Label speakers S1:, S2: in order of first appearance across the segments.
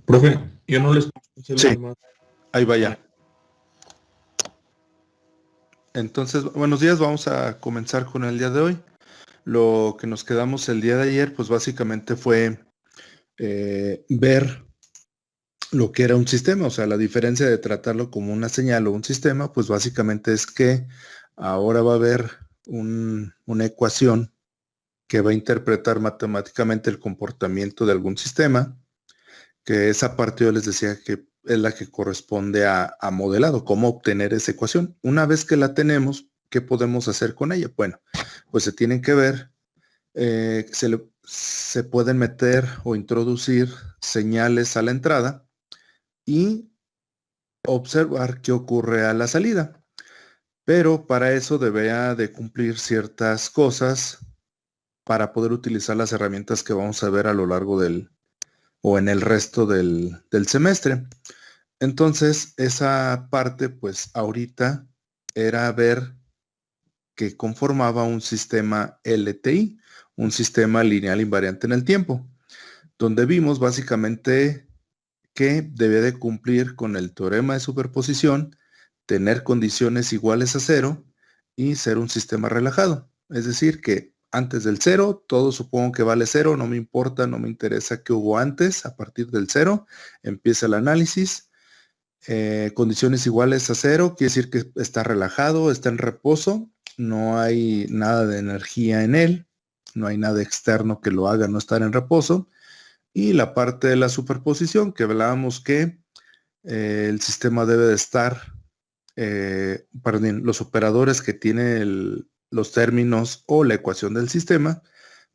S1: Profe, yo no les escuché
S2: Sí,
S1: nada más.
S2: ahí vaya. Entonces, buenos días, vamos a comenzar con el día de hoy. Lo que nos quedamos el día de ayer, pues básicamente fue ver lo que era un sistema, o sea, la diferencia de tratarlo como una señal o un sistema, pues básicamente es que ahora va a haber una ecuación que va a interpretar matemáticamente el comportamiento de algún sistema, que esa parte yo les decía que es la que corresponde a modelado, cómo obtener esa ecuación. Una vez que la tenemos, ¿qué podemos hacer con ella? Bueno, pues se tienen que ver, se pueden meter o introducir señales a la entrada y observar qué ocurre a la salida. Pero para eso debería de cumplir ciertas cosas para poder utilizar las herramientas que vamos a ver a lo largo o en el resto del semestre. Entonces, esa parte, pues ahorita era ver que conformaba un sistema LTI, un sistema lineal invariante en el tiempo, donde vimos básicamente que debía de cumplir con el teorema de superposición, tener condiciones iguales a cero y ser un sistema relajado. Es decir, que antes del cero, todo supongo que vale cero, no me importa, no me interesa qué hubo antes, a partir del cero empieza el análisis. Condiciones iguales a cero, quiere decir que está relajado, está en reposo, no hay nada de energía en él, no hay nada externo que lo haga no estar en reposo. Y la parte de la superposición, que hablábamos que el sistema debe de estar, perdón, los operadores que tienen los términos o la ecuación del sistema,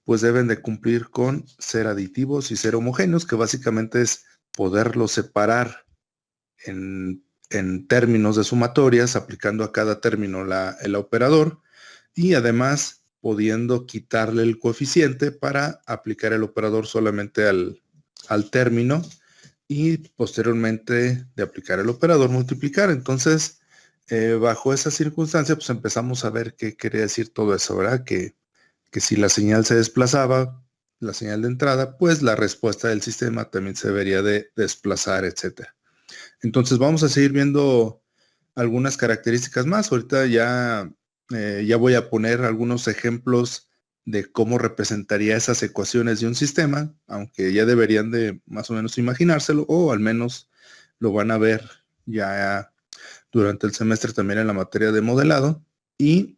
S2: pues deben de cumplir con ser aditivos y ser homogéneos, que básicamente es poderlos separar en términos de sumatorias, aplicando a cada término el operador y además pudiendo quitarle el coeficiente para aplicar el operador solamente al término y posteriormente de aplicar el operador multiplicar. Entonces, bajo esa circunstancia, pues empezamos a ver qué quería decir todo eso, ¿verdad? Que si la señal se desplazaba, la señal de entrada, pues la respuesta del sistema también se debería de desplazar, etcétera. Entonces vamos a seguir viendo algunas características más. Ahorita ya voy a poner algunos ejemplos de cómo representaría esas ecuaciones de un sistema, aunque ya deberían de más o menos imaginárselo, o al menos lo van a ver ya durante el semestre también en la materia de modelado. Y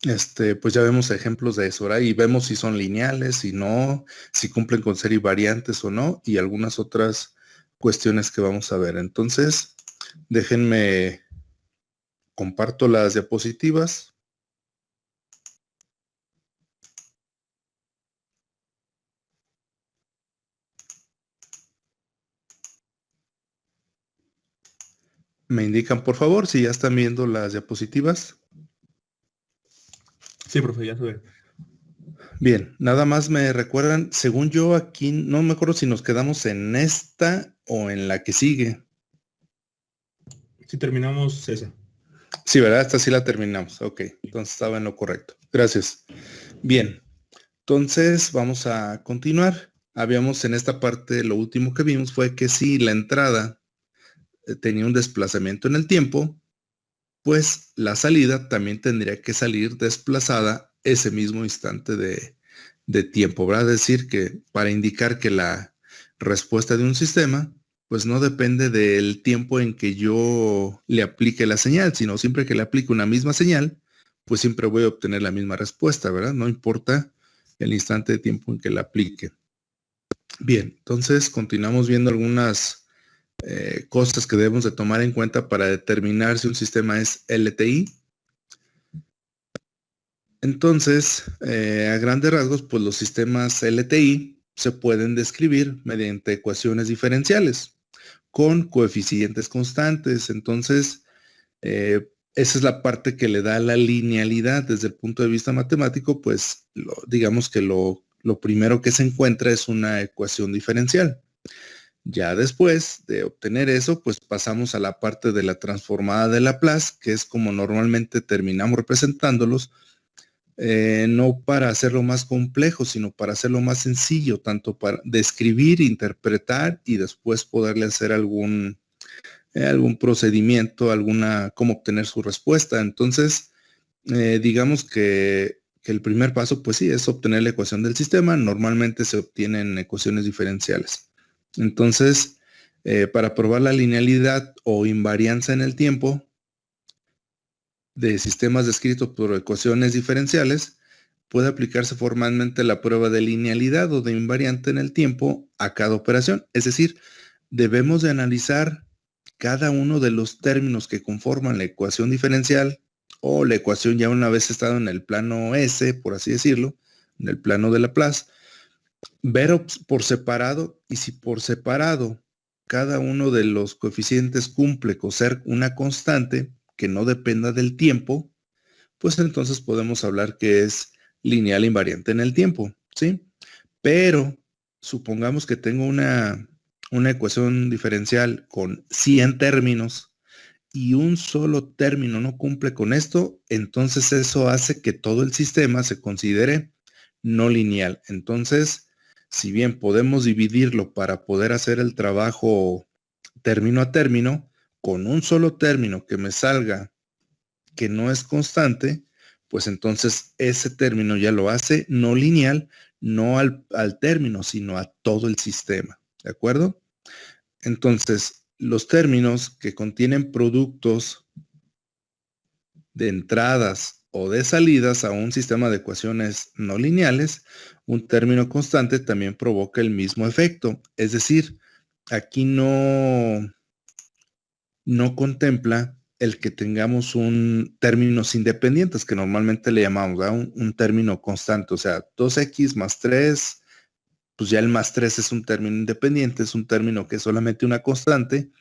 S2: pues ya vemos ejemplos de eso, ¿verdad? Y vemos si son lineales, si no, si cumplen con ser invariantes o no, y algunas otras cuestiones que vamos a ver. Entonces, déjenme, comparto las diapositivas. Me indican, por favor, si ya están viendo las diapositivas.
S1: Sí, profe, ya se ve.
S2: Bien, nada más me recuerdan, según yo aquí, no me acuerdo si nos quedamos en esta o en la que sigue.
S1: Sí, terminamos esa.
S2: Sí, ¿verdad? Esta sí la terminamos. Ok, entonces estaba en lo correcto. Gracias. Bien, entonces vamos a continuar. Habíamos en esta parte, lo último que vimos fue que si la entrada tenía un desplazamiento en el tiempo, pues la salida también tendría que salir desplazada ese mismo instante de tiempo, ¿verdad? Es decir, que para indicar que la respuesta de un sistema, pues no depende del tiempo en que yo le aplique la señal, sino siempre que le aplique una misma señal, pues siempre voy a obtener la misma respuesta, ¿verdad? No importa el instante de tiempo en que la aplique. Bien, entonces continuamos viendo algunas cosas que debemos de tomar en cuenta para determinar si un sistema es LTI. Entonces, a grandes rasgos, pues los sistemas LTI se pueden describir mediante ecuaciones diferenciales con coeficientes constantes. Entonces, esa es la parte que le da la linealidad desde el punto de vista matemático, pues digamos que lo primero que se encuentra es una ecuación diferencial. Ya después de obtener eso, pues pasamos a la parte de la transformada de Laplace, que es como normalmente terminamos representándolos no para hacerlo más complejo, sino para hacerlo más sencillo, tanto para describir, interpretar y después poderle hacer algún procedimiento, cómo obtener su respuesta. Entonces, digamos que el primer paso, pues sí, es obtener la ecuación del sistema. Normalmente se obtienen ecuaciones diferenciales. Entonces, para probar la linealidad o invarianza en el tiempo de sistemas descritos por ecuaciones diferenciales, puede aplicarse formalmente la prueba de linealidad o de invariante en el tiempo a cada operación. Es decir, debemos de analizar cada uno de los términos que conforman la ecuación diferencial o la ecuación ya una vez estado en el plano S, por así decirlo, en el plano de Laplace, ver por separado, y si por separado cada uno de los coeficientes cumple con ser una constante que no dependa del tiempo, pues entonces podemos hablar que es lineal invariante en el tiempo, ¿sí? Pero supongamos que tengo una ecuación diferencial con 100 términos y un solo término no cumple con esto, entonces eso hace que todo el sistema se considere no lineal. Entonces, si bien podemos dividirlo para poder hacer el trabajo término a término, con un solo término que me salga que no es constante, pues entonces ese término ya lo hace no lineal, no al término, sino a todo el sistema. ¿De acuerdo? Entonces, los términos que contienen productos de entradas o de salidas a un sistema de ecuaciones no lineales, un término constante también provoca el mismo efecto. Es decir, aquí no contempla el que tengamos términos independientes, que normalmente le llamamos un término constante. O sea, 2x más 3, pues ya el más 3 es un término independiente, es un término que es solamente una constante,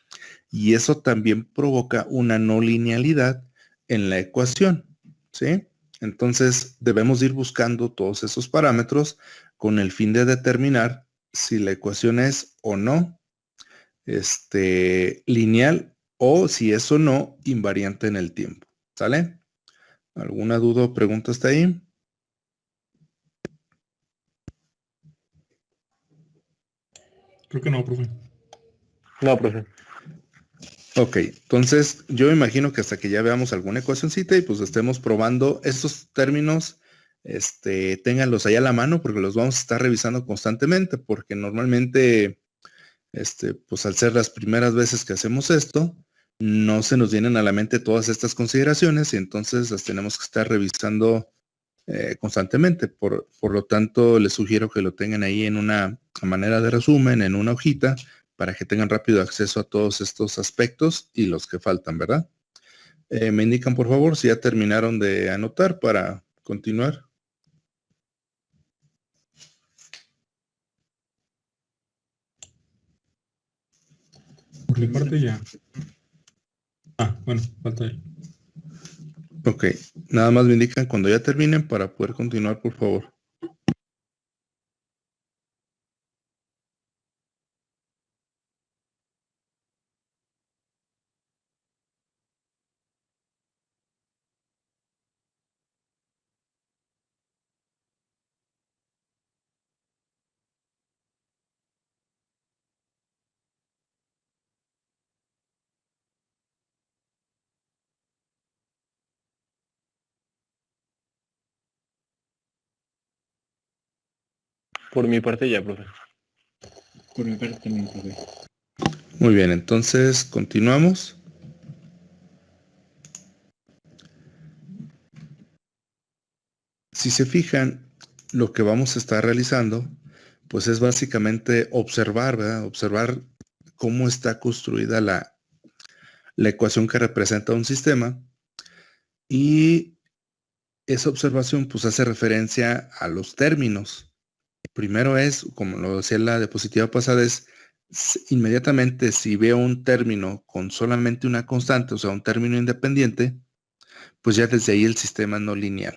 S2: y eso también provoca una no linealidad en la ecuación, ¿sí? Entonces debemos ir buscando todos esos parámetros con el fin de determinar si la ecuación es o no lineal, o si es o no invariante en el tiempo. ¿Sale? ¿Alguna duda o pregunta hasta ahí?
S1: Creo que no, profe.
S3: No, profe.
S2: Ok, entonces yo imagino que hasta que ya veamos alguna ecuacioncita y pues estemos probando estos términos, ténganlos ahí a la mano porque los vamos a estar revisando constantemente, porque normalmente, pues al ser las primeras veces que hacemos esto, no se nos vienen a la mente todas estas consideraciones y entonces las tenemos que estar revisando constantemente. Por lo tanto, les sugiero que lo tengan ahí en una manera de resumen, en una hojita, para que tengan rápido acceso a todos estos aspectos y los que faltan, ¿verdad? Me indican, por favor, si ya terminaron de anotar para continuar.
S1: Por mi parte ya. Bueno, falta ahí.
S2: Ok, nada más me indican cuando ya terminen para poder continuar, por favor.
S3: Por mi parte ya, profe.
S4: Por mi parte también, profe.
S2: Muy bien, entonces continuamos. Si se fijan, lo que vamos a estar realizando, pues es básicamente observar, ¿verdad? Observar cómo está construida la ecuación que representa un sistema, y esa observación pues hace referencia a los términos. Primero es, como lo decía en la diapositiva pasada, es inmediatamente si veo un término con solamente una constante, o sea, un término independiente, pues ya desde ahí el sistema es no lineal.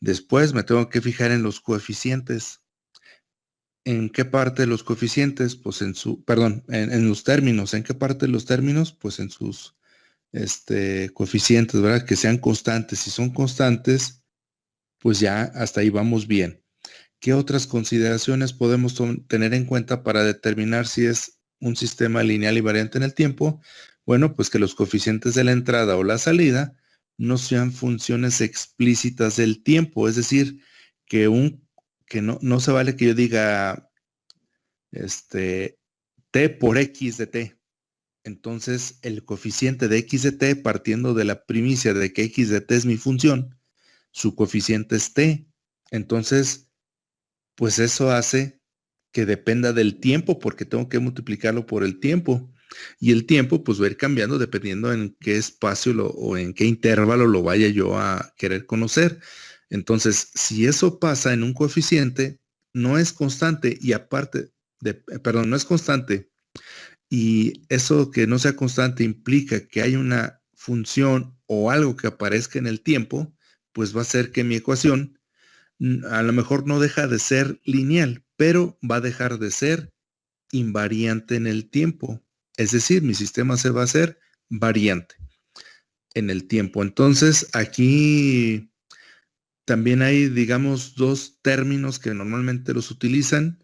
S2: Después me tengo que fijar en los coeficientes. ¿En qué parte de los coeficientes? Pues en los términos. ¿En qué parte de los términos? Pues en sus coeficientes, ¿verdad? Que sean constantes. Si son constantes, pues ya hasta ahí vamos bien. ¿Qué otras consideraciones podemos tener en cuenta para determinar si es un sistema lineal y variante en el tiempo? Bueno, pues que los coeficientes de la entrada o la salida no sean funciones explícitas del tiempo, es decir, que no se vale que yo diga t por x de t. Entonces, el coeficiente de x de t, partiendo de la primicia de que x de t es mi función, su coeficiente es t. Entonces, pues eso hace que dependa del tiempo, porque tengo que multiplicarlo por el tiempo. Y el tiempo, pues va a ir cambiando dependiendo en qué espacio o en qué intervalo lo vaya yo a querer conocer. Entonces, si eso pasa en un coeficiente, no es constante y no es constante. Y eso que no sea constante implica que hay una función o algo que aparezca en el tiempo, pues va a hacer que mi ecuación a lo mejor no deja de ser lineal, pero va a dejar de ser invariante en el tiempo. Es decir, mi sistema se va a hacer variante en el tiempo. Entonces, aquí también hay, digamos, dos términos que normalmente los utilizan,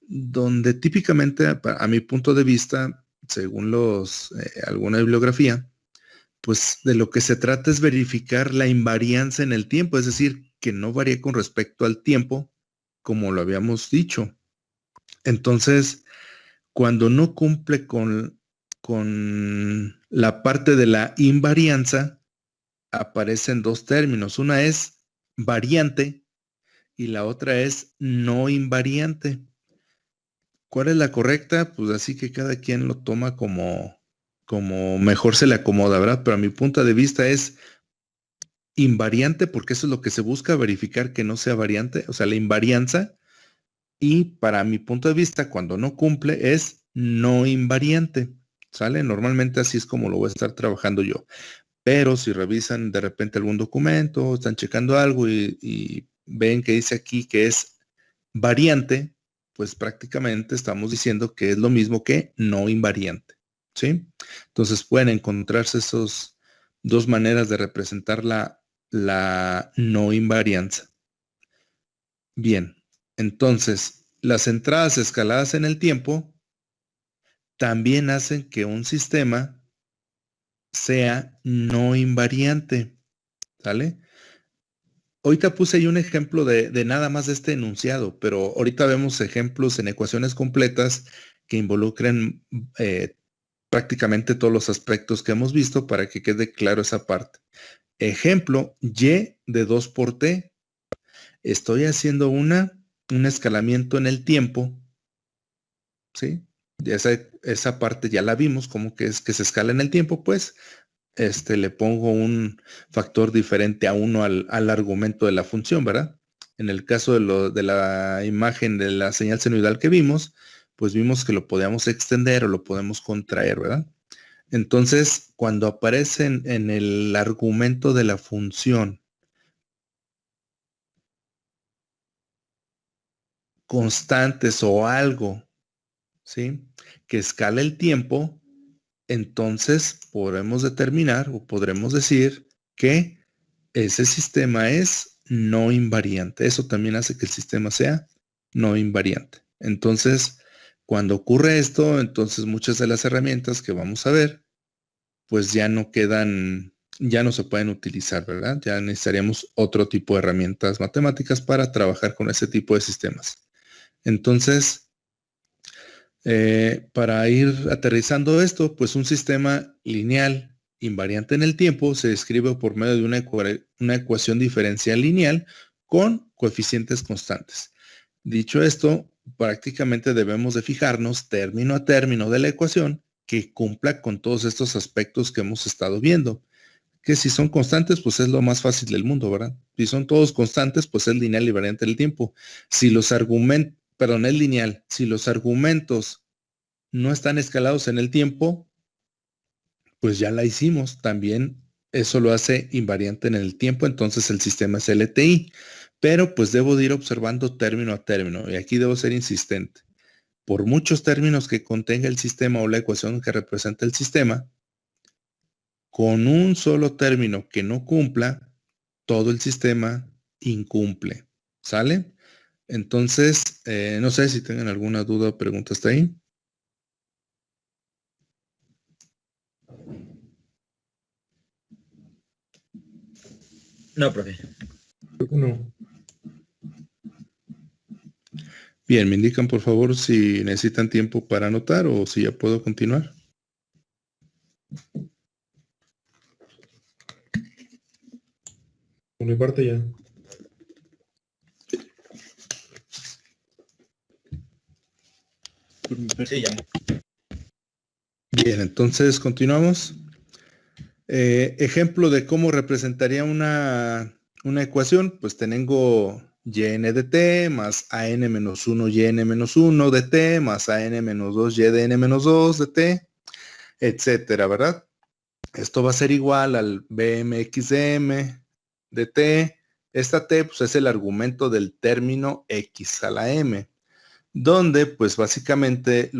S2: donde típicamente, a mi punto de vista, según alguna bibliografía, pues de lo que se trata es verificar la invarianza en el tiempo, es decir, que no varíe con respecto al tiempo, como lo habíamos dicho. Entonces, cuando no cumple con la parte de la invarianza, aparecen dos términos. Una es variante y la otra es no invariante. ¿Cuál es la correcta? Pues así que cada quien lo toma como mejor se le acomoda, ¿verdad? Pero a mi punto de vista es invariante porque eso es lo que se busca, verificar que no sea variante, o sea, la invarianza. Y para mi punto de vista, cuando no cumple es no invariante, ¿sale? Normalmente así es como lo voy a estar trabajando yo. Pero si revisan de repente algún documento, están checando algo y ven que dice aquí que es variante, pues prácticamente estamos diciendo que es lo mismo que no invariante, ¿sí? Entonces pueden encontrarse esas dos maneras de representar la no invarianza. Bien, entonces las entradas escaladas en el tiempo también hacen que un sistema sea no invariante, ¿sale? Ahorita puse ahí un ejemplo de nada más de este enunciado, pero ahorita vemos ejemplos en ecuaciones completas que involucren prácticamente todos los aspectos que hemos visto para que quede claro esa parte. Ejemplo, y de 2 por t. Estoy haciendo un escalamiento en el tiempo, ¿sí? Esa parte ya la vimos, como que es que se escala en el tiempo, pues le pongo un factor diferente a 1 al argumento de la función, ¿verdad? En el caso de la imagen de la señal senoidal que vimos, pues vimos que lo podíamos extender o lo podemos contraer, ¿verdad? Entonces, cuando aparecen en el argumento de la función constantes o algo, ¿sí? Que escala el tiempo, entonces podremos determinar o podremos decir que ese sistema es no invariante. Eso también hace que el sistema sea no invariante. Entonces, cuando ocurre esto, entonces muchas de las herramientas que vamos a ver, pues ya no se pueden utilizar, ¿verdad? Ya necesitaríamos otro tipo de herramientas matemáticas para trabajar con ese tipo de sistemas. Entonces, para ir aterrizando esto, pues un sistema lineal invariante en el tiempo se describe por medio de una ecuación diferencial lineal con coeficientes constantes. Dicho esto, prácticamente debemos de fijarnos término a término de la ecuación que cumpla con todos estos aspectos que hemos estado viendo. Que si son constantes, pues es lo más fácil del mundo, ¿verdad? Si son todos constantes, pues es lineal y variante en el tiempo. Si los argumentos, perdón, es lineal. Si los argumentos no están escalados en el tiempo, pues ya la hicimos. También eso lo hace invariante en el tiempo, entonces el sistema es LTI. Pero pues debo de ir observando término a término y aquí debo ser insistente. Por muchos términos que contenga el sistema o la ecuación que representa el sistema, con un solo término que no cumpla, todo el sistema incumple. ¿Sale? Entonces, no sé si tengan alguna duda o pregunta hasta ahí.
S4: No, profe.
S1: Creo que no.
S2: Bien, me indican por favor si necesitan tiempo para anotar o si ya puedo continuar.
S1: Por mi parte ya.
S4: Por mi parte.
S5: Sí, ya.
S2: Bien, entonces continuamos. Ejemplo de cómo representaría una ecuación, pues tengo yn de t más an-1 yn-1 de t más an-2 y de n-2 de t, etcétera, ¿verdad? Esto va a ser igual al bmxm de t. Esta t pues, es el argumento del término x a la m, donde pues básicamente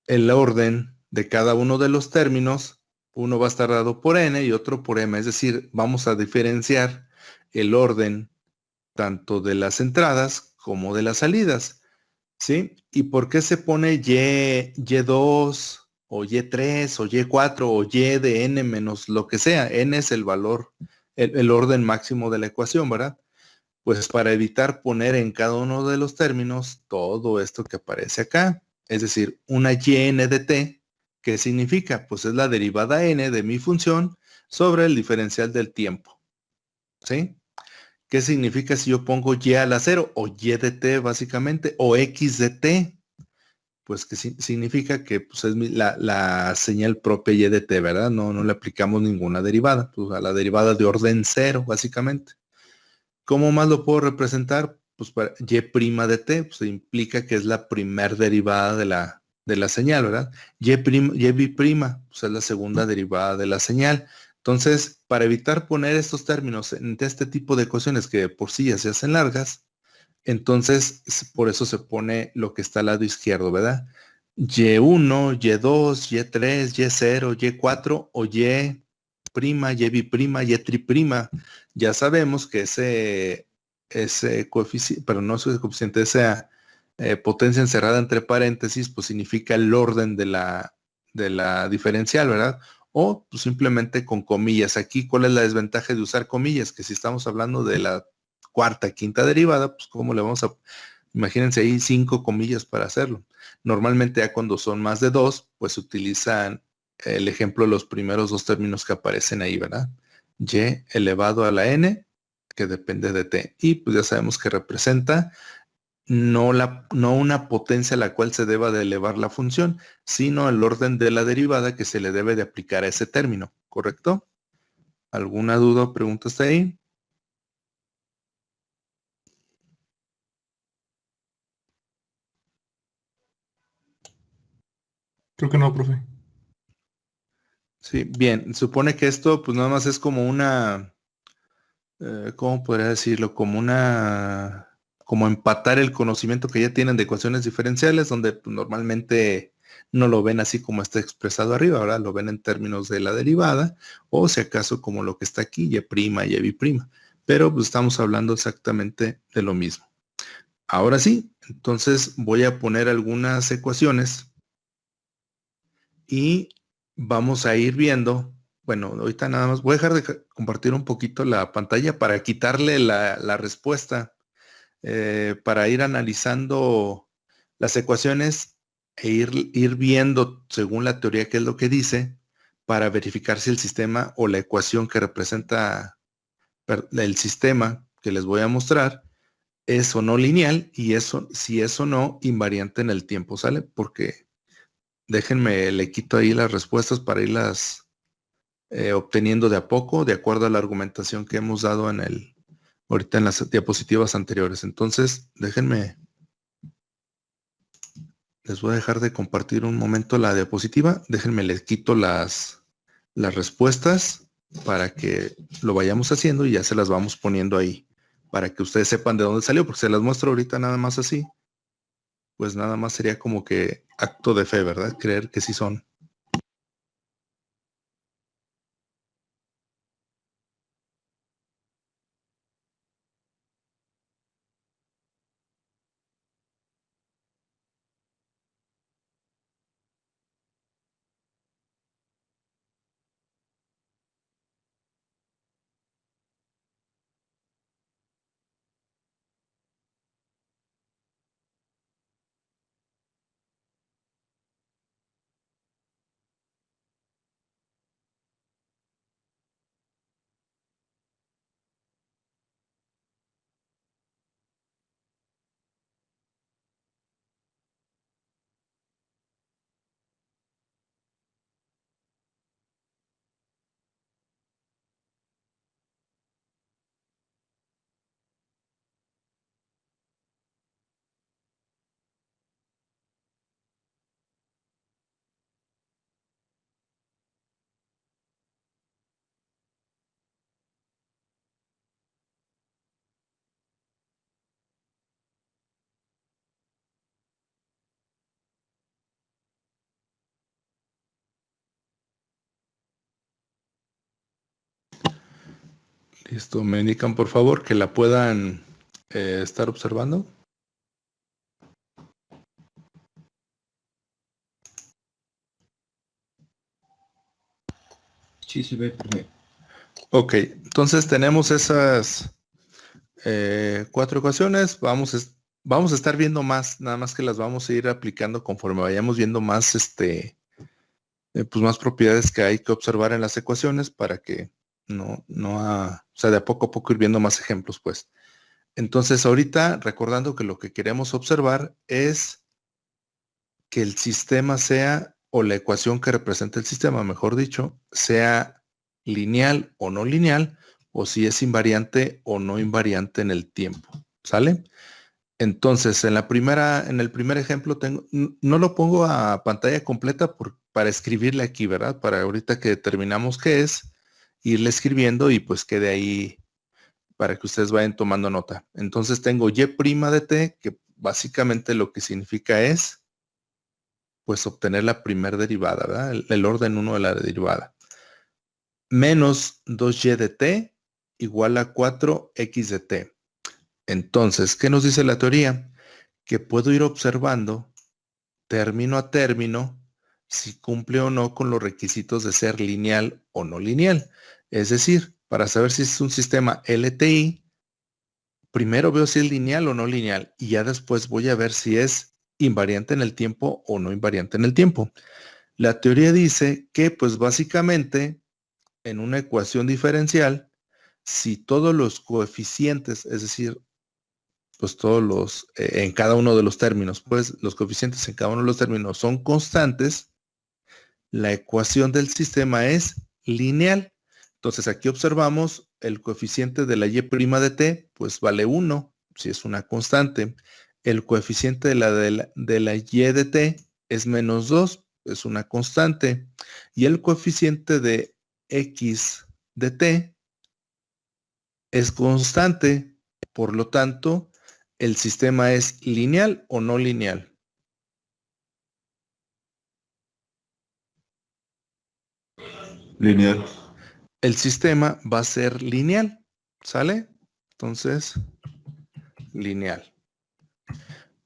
S2: el orden de cada uno de los términos, uno va a estar dado por n y otro por m, es decir, vamos a diferenciar el orden tanto de las entradas como de las salidas, ¿sí? ¿Y por qué se pone y2 o y3 o y4 o y de n menos lo que sea? N es el valor, el orden máximo de la ecuación, ¿verdad? Pues para evitar poner en cada uno de los términos todo esto que aparece acá. Es decir, una yn de t, ¿qué significa? Pues es la derivada n de mi función sobre el diferencial del tiempo. ¿Sí? ¿Qué significa si yo pongo y a la 0 o y de t básicamente o x de t? Pues que significa que pues, es la señal propia y de t, ¿verdad? No le aplicamos ninguna derivada, pues a la derivada de orden 0 básicamente. ¿Cómo más lo puedo representar? Pues para y' de t, pues implica que es la primer derivada de la señal, ¿verdad? Y' pues es la segunda derivada de la señal. Entonces, para evitar poner estos términos en este tipo de ecuaciones que por sí ya se hacen largas, entonces por eso se pone lo que está al lado izquierdo, ¿verdad? Y1, Y2, Y3, Y0, Y4 o Y', Y Y', ya sabemos que ese coeficiente, pero no ese coeficiente, esa potencia encerrada entre paréntesis, pues significa el orden de la diferencial, ¿verdad? O pues, simplemente con comillas. Aquí, ¿cuál es la desventaja de usar comillas? Que si estamos hablando de la cuarta, quinta derivada, pues cómo le vamos a... Imagínense ahí 5 comillas para hacerlo. Normalmente ya cuando son más de 2, pues utilizan el ejemplo de los primeros 2 términos que aparecen ahí, ¿verdad? Y elevado a la n, que depende de t. Y pues ya sabemos que representa no una potencia a la cual se deba de elevar la función, sino el orden de la derivada que se le debe de aplicar a ese término, ¿correcto? ¿Alguna duda o pregunta hasta ahí?
S1: Creo que no, profe.
S2: Sí, bien. Supone que esto pues nada más es como una, ¿cómo podría decirlo? Como empatar el conocimiento que ya tienen de ecuaciones diferenciales, donde pues, normalmente no lo ven así como está expresado arriba, ahora lo ven en términos de la derivada, o si acaso como lo que está aquí, y' y b'. Pero pues estamos hablando exactamente de lo mismo. Ahora sí, entonces voy a poner algunas ecuaciones y vamos a ir viendo. Bueno, ahorita nada más voy a dejar de compartir un poquito la pantalla para quitarle la respuesta, para ir analizando las ecuaciones e ir viendo según la teoría qué es lo que dice para verificar si el sistema o la ecuación que representa el sistema que les voy a mostrar es o no lineal y eso, si es o no invariante en el tiempo, ¿sale? Porque déjenme, le quito ahí las respuestas para irlas obteniendo de a poco, de acuerdo a la argumentación que hemos dado ahorita en las diapositivas anteriores. Entonces, déjenme, les voy a dejar de compartir un momento la diapositiva. Déjenme, les quito las respuestas para que lo vayamos haciendo y ya se las vamos poniendo ahí, para que ustedes sepan de dónde salió, porque se las muestro ahorita nada más así. Pues nada más sería como que acto de fe, ¿verdad? Creer que sí son. Listo, me indican por favor que la puedan estar observando.
S4: Sí, se ve, profe.
S2: Ok, entonces tenemos esas 4 ecuaciones. Vamos a estar viendo más, nada más que las vamos a ir aplicando conforme vayamos viendo más, pues más propiedades que hay que observar en las ecuaciones para que o sea, de a poco ir viendo más ejemplos, pues. Entonces, ahorita recordando que lo que queremos observar es que el sistema sea, o la ecuación que representa el sistema, mejor dicho, sea lineal o no lineal, o si es invariante o no invariante en el tiempo. ¿Sale? Entonces, en el primer ejemplo no lo pongo a pantalla completa para escribirle aquí, ¿verdad? Para ahorita que determinamos qué es, irle escribiendo y pues quede ahí para que ustedes vayan tomando nota. Entonces tengo y' de t, que básicamente lo que significa es pues obtener la primer derivada, ¿verdad? El orden 1 de la derivada. Menos 2y de t igual a 4x de t. Entonces, ¿qué nos dice la teoría? Que puedo ir observando término a término si cumple o no con los requisitos de ser lineal o no lineal. Es decir, para saber si es un sistema LTI, primero veo si es lineal o no lineal y ya después voy a ver si es invariante en el tiempo o no invariante en el tiempo. La teoría dice que pues básicamente en una ecuación diferencial, si todos los coeficientes, es decir, pues todos en cada uno de los términos, pues los coeficientes en cada uno de los términos son constantes, la ecuación del sistema es lineal. Entonces aquí observamos el coeficiente de la y' de t, pues vale 1, si es una constante. El coeficiente de la y de t es menos 2, es una constante. Y el coeficiente de x de t es constante. Por lo tanto, el sistema es lineal o no lineal.
S1: Lineal.
S2: El sistema va a ser lineal, ¿sale? Entonces, lineal.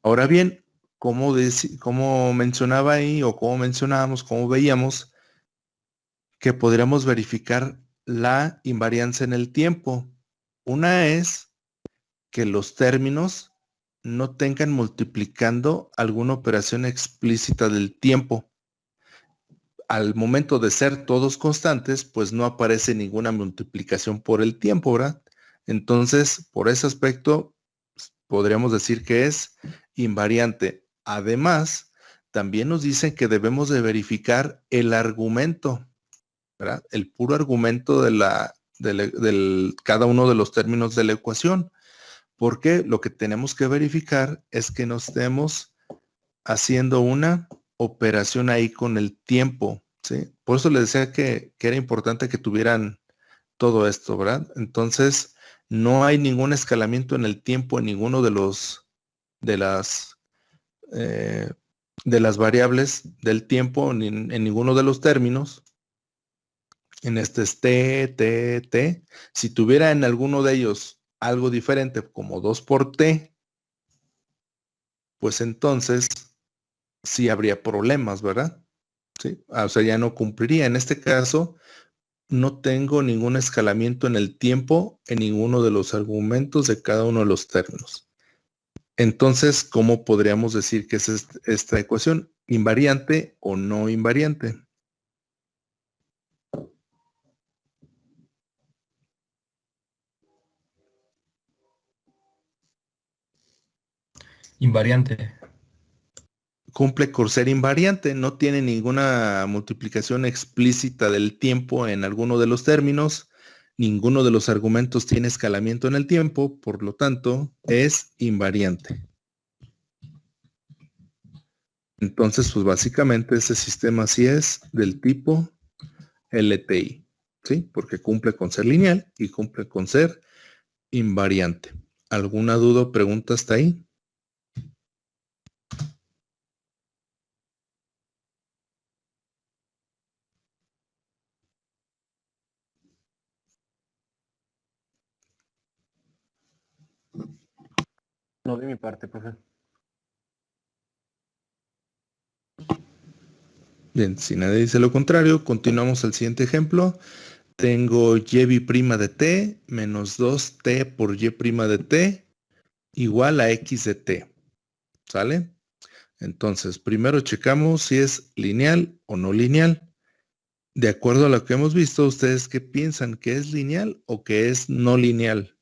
S2: Ahora bien, como mencionaba ahí o como mencionábamos, como veíamos, que podríamos verificar la invariancia en el tiempo. Una es que los términos no tengan multiplicando alguna operación explícita del tiempo. Al momento de ser todos constantes, pues no aparece ninguna multiplicación por el tiempo, ¿verdad? Entonces, por ese aspecto, podríamos decir que es invariante. Además, también nos dicen que debemos de verificar el argumento, ¿verdad? El puro argumento del cada uno de los términos de la ecuación, porque lo que tenemos que verificar es que no estemos haciendo una operación ahí con el tiempo, ¿sí? Por eso les decía que era importante que tuvieran todo esto, ¿verdad? Entonces, no hay ningún escalamiento en el tiempo en ninguno de las, eh, de las variables del tiempo, ni en ninguno de los términos. En este es t, t, t. Si tuviera en alguno de ellos algo diferente, como 2 por t, pues entonces sí habría problemas, ¿verdad? Sí, o sea, ya no cumpliría. En este caso, no tengo ningún escalamiento en el tiempo en ninguno de los argumentos de cada uno de los términos. Entonces, ¿cómo podríamos decir que es esta ecuación? ¿Invariante o no invariante?
S1: Invariante.
S2: Cumple con ser invariante, no tiene ninguna multiplicación explícita del tiempo en alguno de los términos, ninguno de los argumentos tiene escalamiento en el tiempo, por lo tanto, es invariante. Entonces, pues básicamente ese sistema sí es del tipo LTI, ¿sí? Porque cumple con ser lineal y cumple con ser invariante. ¿Alguna duda o pregunta hasta ahí?
S3: No de mi parte, profe.
S2: Bien, si nadie dice lo contrario, continuamos al siguiente ejemplo. Tengo y' de t menos 2t por y' de t igual a x de t. ¿Sale? Entonces, primero checamos si es lineal o no lineal. De acuerdo a lo que hemos visto, ¿ustedes qué piensan? ¿Que es lineal o que es no lineal?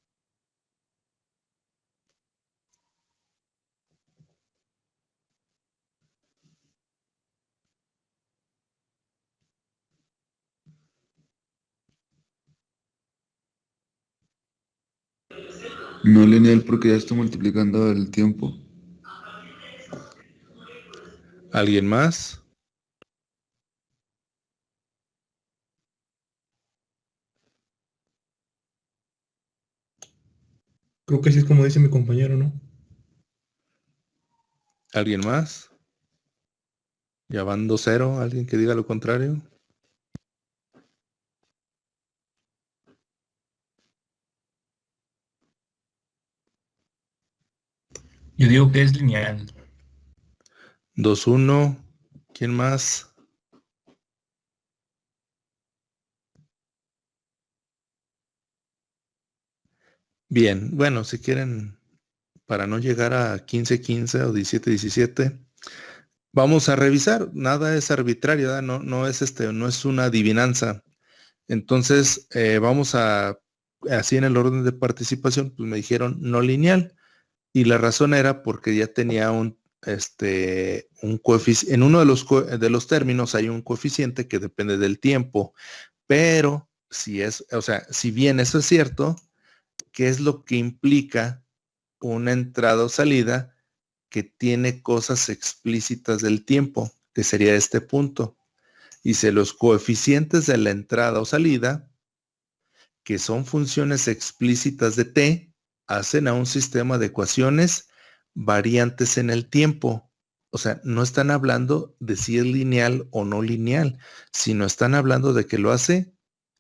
S5: No lineal porque ya estoy multiplicando el tiempo.
S2: ¿Alguien más?
S1: Creo que sí es como dice mi compañero, ¿no?
S2: ¿Alguien más? ¿Ya van 2-0? ¿Alguien que diga lo contrario?
S6: Yo digo que es lineal.
S2: 2-1. ¿Quién más? Bien, bueno, si quieren, para no llegar a 15-15 o 17-17, vamos a revisar. Nada es arbitrario, ¿verdad? No es una adivinanza. Entonces, vamos a, así en el orden de participación, pues me dijeron no lineal. Y la razón era porque ya tenía un coeficiente, en uno de los términos hay un coeficiente que depende del tiempo, pero si bien eso es cierto, ¿qué es lo que implica una entrada o salida que tiene cosas explícitas del tiempo, que sería este punto? Y si los coeficientes de la entrada o salida, que son funciones explícitas de t, hacen a un sistema de ecuaciones variantes en el tiempo. O sea, no están hablando de si es lineal o no lineal, sino están hablando de que lo hace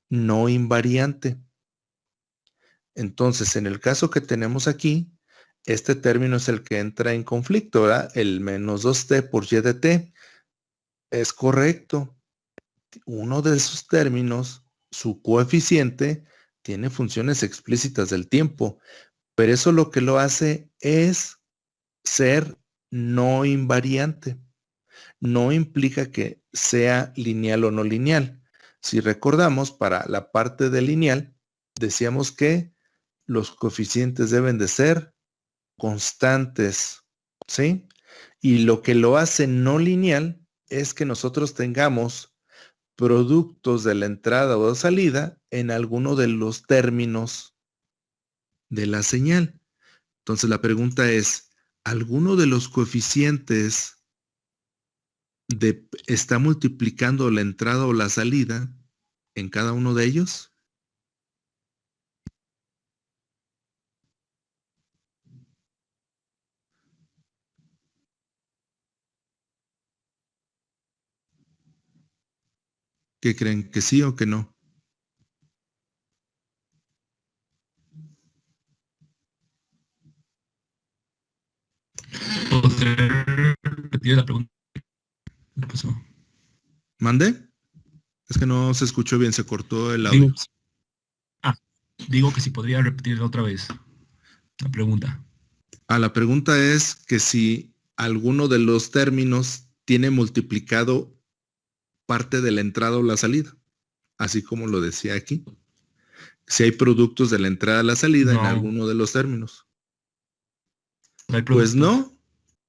S2: no invariante. Entonces, en el caso que tenemos aquí, este término es el que entra en conflicto, ¿verdad? El menos 2t por y de t. Es correcto. Uno de esos términos, su coeficiente, tiene funciones explícitas del tiempo, pero eso lo que lo hace es ser no invariante. No implica que sea lineal o no lineal. Si recordamos, para la parte de lineal, decíamos que los coeficientes deben de ser constantes, ¿sí? Y lo que lo hace no lineal es que nosotros tengamos productos de la entrada o salida en alguno de los términos de la señal. Entonces la pregunta es, ¿alguno de los coeficientes está multiplicando la entrada o la salida en cada uno de ellos? ¿Qué creen? ¿Que sí o que no?
S6: ¿Podría repetir la pregunta? ¿Qué pasó?
S2: ¿Mande? Es que no se escuchó bien, se cortó el
S6: Digo,
S2: audio.
S6: digo que si podría repetirla otra vez la pregunta.
S2: La pregunta es que si alguno de los términos tiene multiplicado parte de la entrada o la salida, así como lo decía aquí. Si hay productos de la entrada a la salida en
S6: No,
S2: alguno de los términos.
S6: no hay
S2: Pues
S6: productos.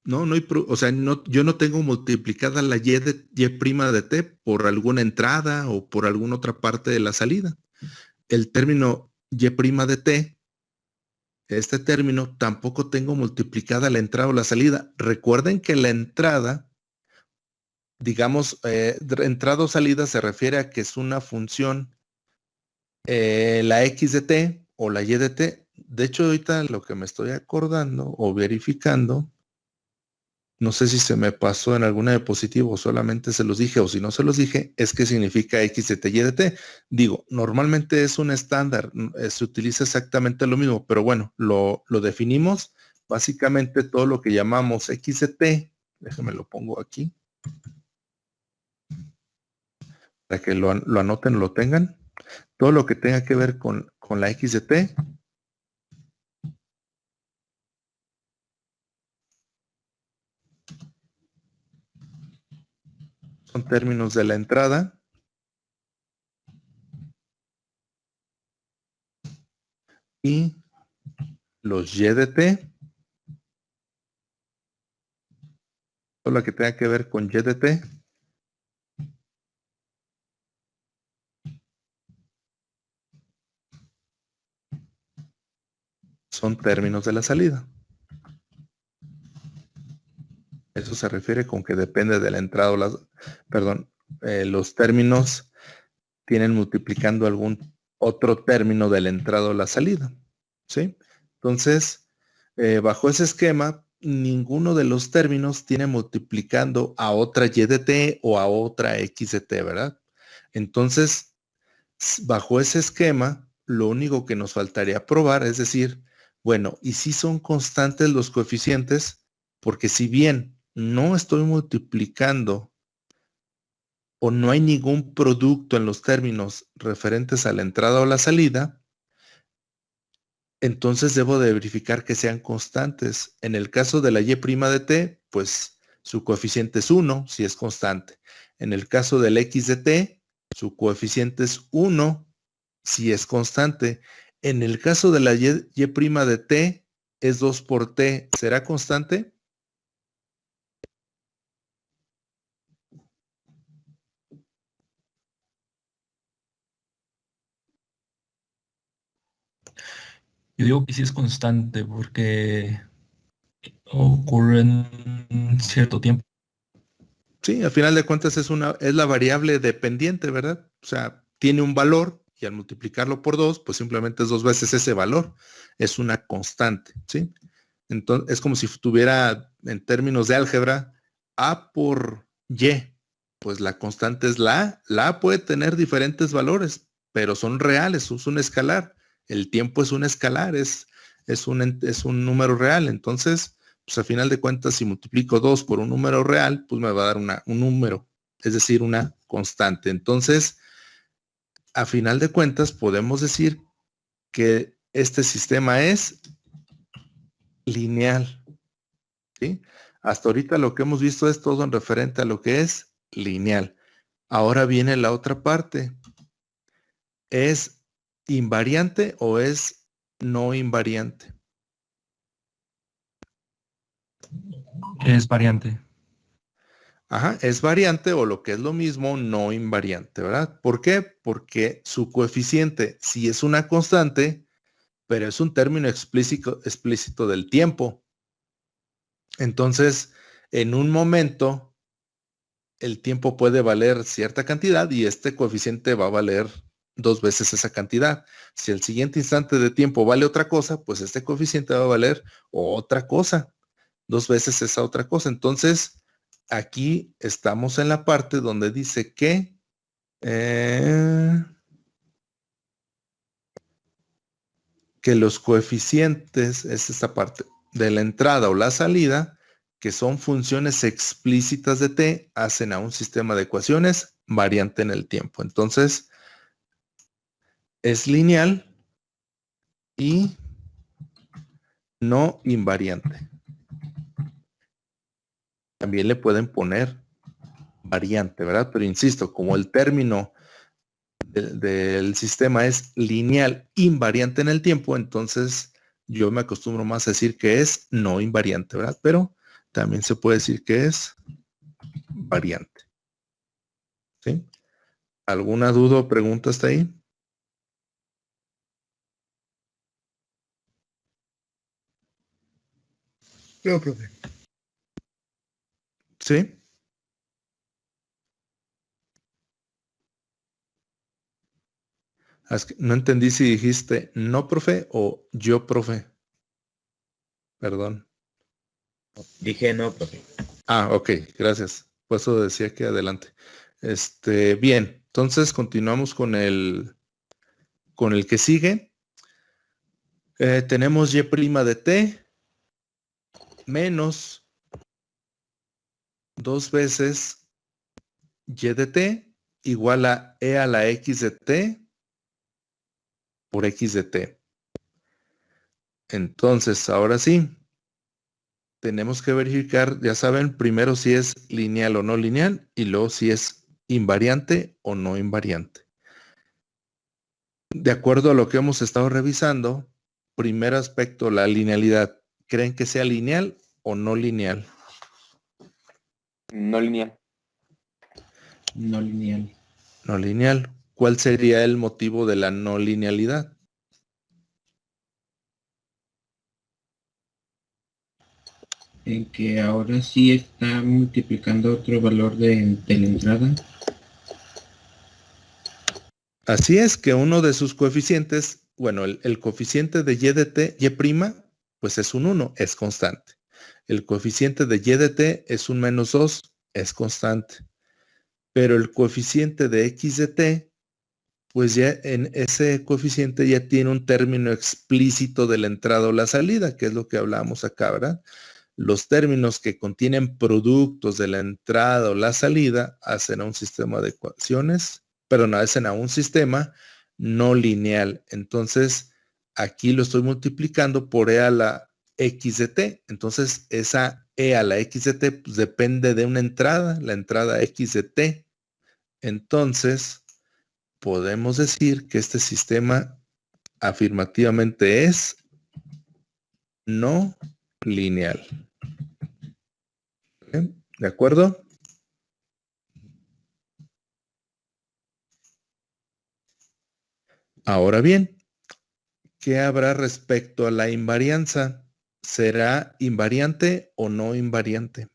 S2: no hay, o sea, yo no tengo multiplicada la y de t por alguna entrada o por alguna otra parte de la salida. El término y' de t, este término, tampoco tengo multiplicada la entrada o la salida. Recuerden que la entrada, digamos, entrada o salida se refiere a que es una función, la x de t o la y de t. De hecho, ahorita lo que me estoy acordando o verificando, no sé si se me pasó en alguna diapositiva o solamente se los dije, o si no se los dije, es que significa x de t, y de t. Digo, normalmente es un estándar, se utiliza exactamente lo mismo, pero bueno, lo definimos básicamente todo lo que llamamos x de t, déjenme lo pongo aquí, para que lo anoten, lo tengan. Todo lo que tenga que ver con la x de t son términos de la entrada y los y de t, todo lo que tenga que ver con y de t son términos de la salida. Eso se refiere con que depende de la entrada o los términos tienen multiplicando algún otro término de la entrada o la salida. ¿Sí? Entonces, bajo ese esquema, ninguno de los términos tiene multiplicando a otra y de t o a otra x de t, ¿verdad? Entonces, bajo ese esquema, lo único que nos faltaría probar es decir, bueno, ¿y si son constantes los coeficientes? Porque si bien no estoy multiplicando o no hay ningún producto en los términos referentes a la entrada o la salida, entonces debo de verificar que sean constantes. En el caso de la y' de t, pues su coeficiente es 1 si es constante. En el caso del x de t, su coeficiente es 1 si es constante. En el caso de la y' de t, es 2 por t. ¿Será constante?
S6: Yo digo que sí es constante porque ocurre en cierto tiempo.
S2: Sí, al final de cuentas es la variable dependiente, ¿verdad? O sea, tiene un valor y al multiplicarlo por 2, pues simplemente es 2 veces ese valor. Es una constante, ¿sí? Entonces, es como si tuviera, en términos de álgebra, A por Y. Pues la constante es la A. La A puede tener diferentes valores, pero son reales, es un escalar. El tiempo es un escalar, es un número real. Entonces, pues a final de cuentas, si multiplico 2 por un número real, pues me va a dar un número, es decir, una constante. Entonces, a final de cuentas, podemos decir que este sistema es lineal. ¿Sí? Hasta ahorita lo que hemos visto es todo en referente a lo que es lineal. Ahora viene la otra parte. ¿Es invariante o es no invariante?
S6: Es variante.
S2: Ajá, es variante o lo que es lo mismo, no invariante, ¿verdad? ¿Por qué? Porque su coeficiente sí es una constante, pero es un término explícito del tiempo. Entonces, en un momento, el tiempo puede valer cierta cantidad y este coeficiente va a valer 2 veces esa cantidad. Si el siguiente instante de tiempo vale otra cosa, pues este coeficiente va a valer otra cosa, 2 veces esa otra cosa. Entonces, aquí estamos en la parte donde dice que los coeficientes, es esta parte, de la entrada o la salida, que son funciones explícitas de t, hacen a un sistema de ecuaciones variante en el tiempo. Entonces, es lineal y no invariante. También le pueden poner variante, ¿verdad? Pero insisto, como el término del sistema es lineal invariante en el tiempo, entonces yo me acostumbro más a decir que es no invariante, ¿verdad? Pero también se puede decir que es variante. ¿Sí? ¿Alguna duda o pregunta hasta ahí?
S4: No, profe.
S2: ¿Sí? No entendí si dijiste no, profe, o yo, profe. Perdón.
S4: Dije no, profe.
S2: Ah, ok, gracias. Por eso decía que adelante. Bien, entonces continuamos con el que sigue. Tenemos y' de t menos 2 veces y de t igual a e a la x de t por x de t. Entonces, ahora sí, tenemos que verificar, ya saben, primero si es lineal o no lineal y luego si es invariante o no invariante. De acuerdo a lo que hemos estado revisando, primer aspecto, la linealidad. ¿Creen que sea lineal o no lineal?
S3: No lineal.
S5: No lineal.
S2: No lineal. ¿Cuál sería el motivo de la no linealidad?
S5: En que ahora sí está multiplicando otro valor de la entrada.
S2: Así es que uno de sus coeficientes, bueno, el coeficiente de y de t, y', pues es un 1, es constante. El coeficiente de y de t es un menos 2, es constante. Pero el coeficiente de x de t, pues ya en ese coeficiente ya tiene un término explícito de la entrada o la salida, que es lo que hablábamos acá, ¿verdad? Los términos que contienen productos de la entrada o la salida hacen a un sistema de ecuaciones, pero no hacen a un sistema no lineal. Entonces, aquí lo estoy multiplicando por e a la x de t. Entonces, esa e a la x de t pues, depende de una entrada, la entrada x de t. Entonces, podemos decir que este sistema afirmativamente es no lineal. ¿Bien? ¿De acuerdo? Ahora bien, ¿qué habrá respecto a la invarianza? ¿Será invariante o no invariante?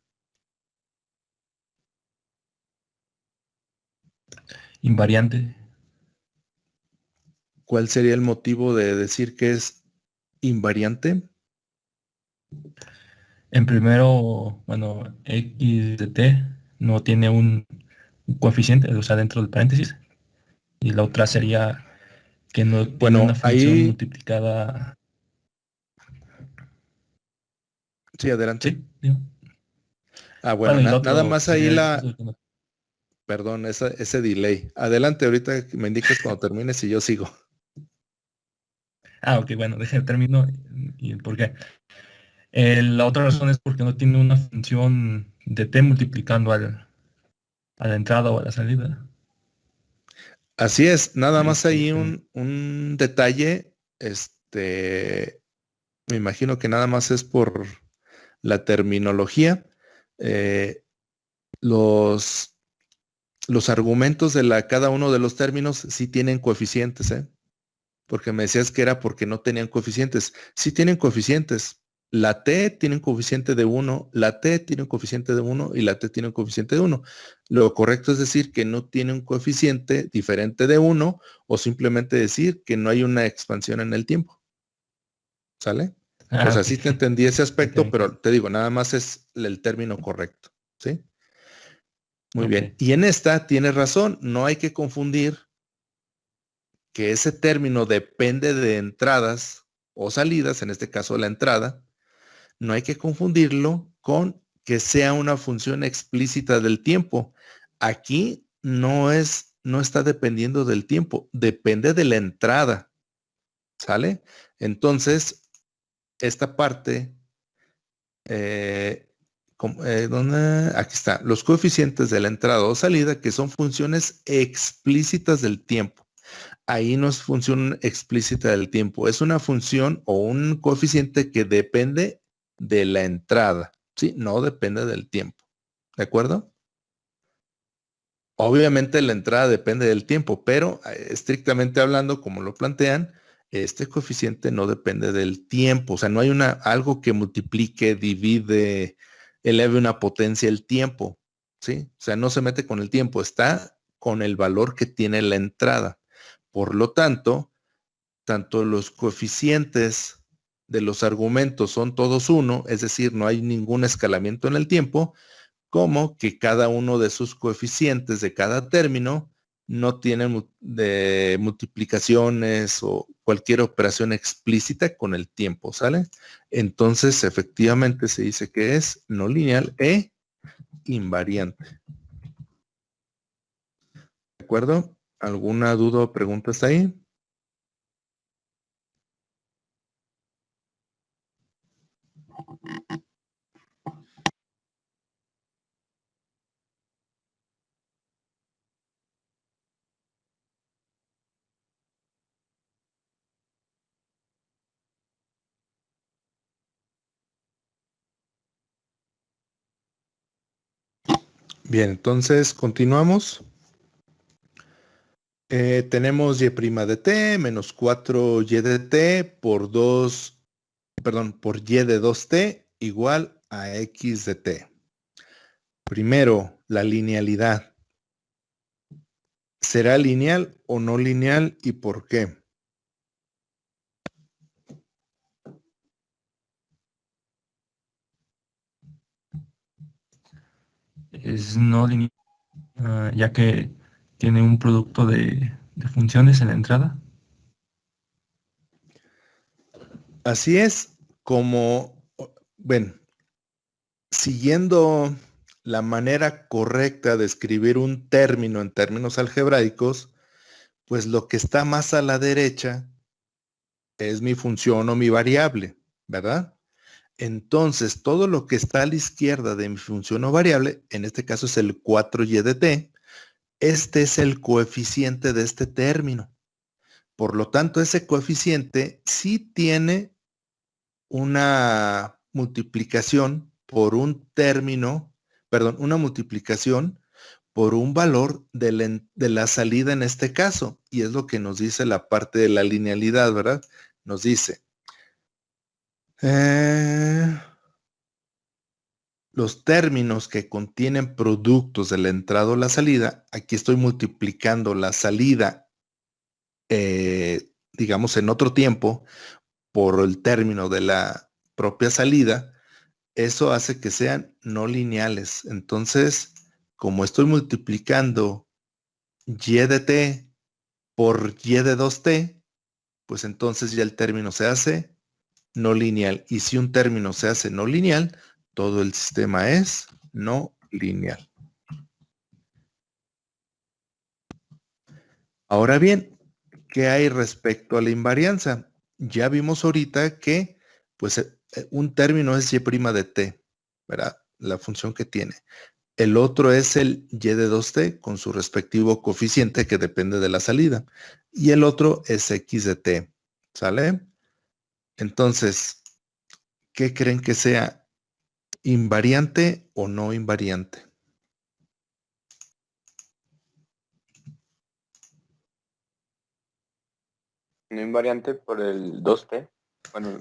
S6: Invariante.
S2: ¿Cuál sería el motivo de decir que es invariante?
S6: En primero, bueno, x de t no tiene un coeficiente, o sea, dentro del paréntesis. Y la otra sería que no tiene
S2: Bueno,
S6: una función
S2: ahí,
S6: multiplicada.
S2: sí, adelante.
S6: Sí, digo.
S2: Bueno,
S6: Bueno, y lo
S2: nada
S6: otro
S2: más ahí
S6: sería eso que no-
S2: perdón, ese delay. Adelante, ahorita me indicas cuando termines y yo sigo.
S6: Ah, ok, bueno, deje termino y el por qué. La otra razón es porque no tiene una función de t multiplicando a la entrada o a la salida.
S2: Así es, nada más ahí
S5: Exacto.
S2: un detalle, me imagino que nada más es por la terminología. Eh, los, los argumentos de cada uno de los términos sí tienen coeficientes, ¿eh? Porque me decías que era porque no tenían coeficientes. Sí tienen coeficientes. La T tiene un coeficiente de 1, la T tiene un coeficiente de 1 y la T tiene un coeficiente de 1. Lo correcto es decir que no tiene un coeficiente diferente de 1 o simplemente decir que no hay una expansión en el tiempo. ¿Sale? O
S6: Ah,
S2: sea,
S6: ok.
S2: sí te entendí ese aspecto,
S6: Ok,
S2: pero te digo, nada más es el término correcto. ¿Sí? Muy
S6: ok.
S2: bien. Y en esta tienes razón, no hay que confundir que ese término depende de entradas o salidas, en este caso la entrada, no hay que confundirlo con que sea una función explícita del tiempo. Aquí no está dependiendo del tiempo, depende de la entrada. ¿Sale? Entonces, esta parte, aquí está, los coeficientes de la entrada o salida, que son funciones explícitas del tiempo. Ahí no es función explícita del tiempo, es una función o un coeficiente que depende de la entrada, ¿sí? No depende del tiempo, ¿de acuerdo? Obviamente la entrada depende del tiempo, pero estrictamente hablando, como lo plantean, este coeficiente no depende del tiempo, o sea, no hay algo que multiplique, divide, eleve una potencia el tiempo, ¿sí? O sea, no se mete con el tiempo, está con el valor que tiene la entrada. Por lo tanto, tanto los coeficientes de los argumentos son todos 1, es decir, no hay ningún escalamiento en el tiempo, como que cada uno de sus coeficientes de cada término no tienen de multiplicaciones o cualquier operación explícita con el tiempo, ¿sale? Entonces, efectivamente se dice que es no lineal e invariante. ¿De acuerdo? ¿Alguna duda o pregunta hasta ahí? Bien, entonces continuamos. Tenemos y' de t menos 4y de t por 2, perdón, por y de 2t igual a x de t. Primero, la linealidad. ¿Será lineal o no lineal y por qué?
S6: Es no lineal, ya que tiene un producto de funciones en la entrada.
S2: Así es, como, bueno, siguiendo la manera correcta de escribir un término en términos algebraicos, pues lo que está más a la derecha es mi función o mi variable, ¿verdad? Entonces, todo lo que está a la izquierda de mi función o variable, en este caso es el 4y de t, este es el coeficiente de este término. Por lo tanto, ese coeficiente sí tiene una multiplicación por un término, perdón, una multiplicación por un valor de la salida en este caso. Y es lo que nos dice la parte de la linealidad, ¿verdad? Nos dice, los términos que contienen productos de la entrada o la salida, aquí estoy multiplicando la salida, digamos, en otro tiempo, por el término de la propia salida, eso hace que sean no lineales. Entonces, como estoy multiplicando y de t por y de 2t, pues entonces ya el término se hace no lineal. Y si un término se hace no lineal, todo el sistema es no lineal. Ahora bien, ¿qué hay respecto a la invarianza? Ya vimos ahorita que pues un término es y' de t, ¿verdad? La función que tiene. El otro es el y de 2t con su respectivo coeficiente que depende de la salida. Y el otro es x de t, ¿sale? Entonces, ¿qué creen que sea? ¿Invariante o no invariante?
S3: No invariante por el 2t. Bueno,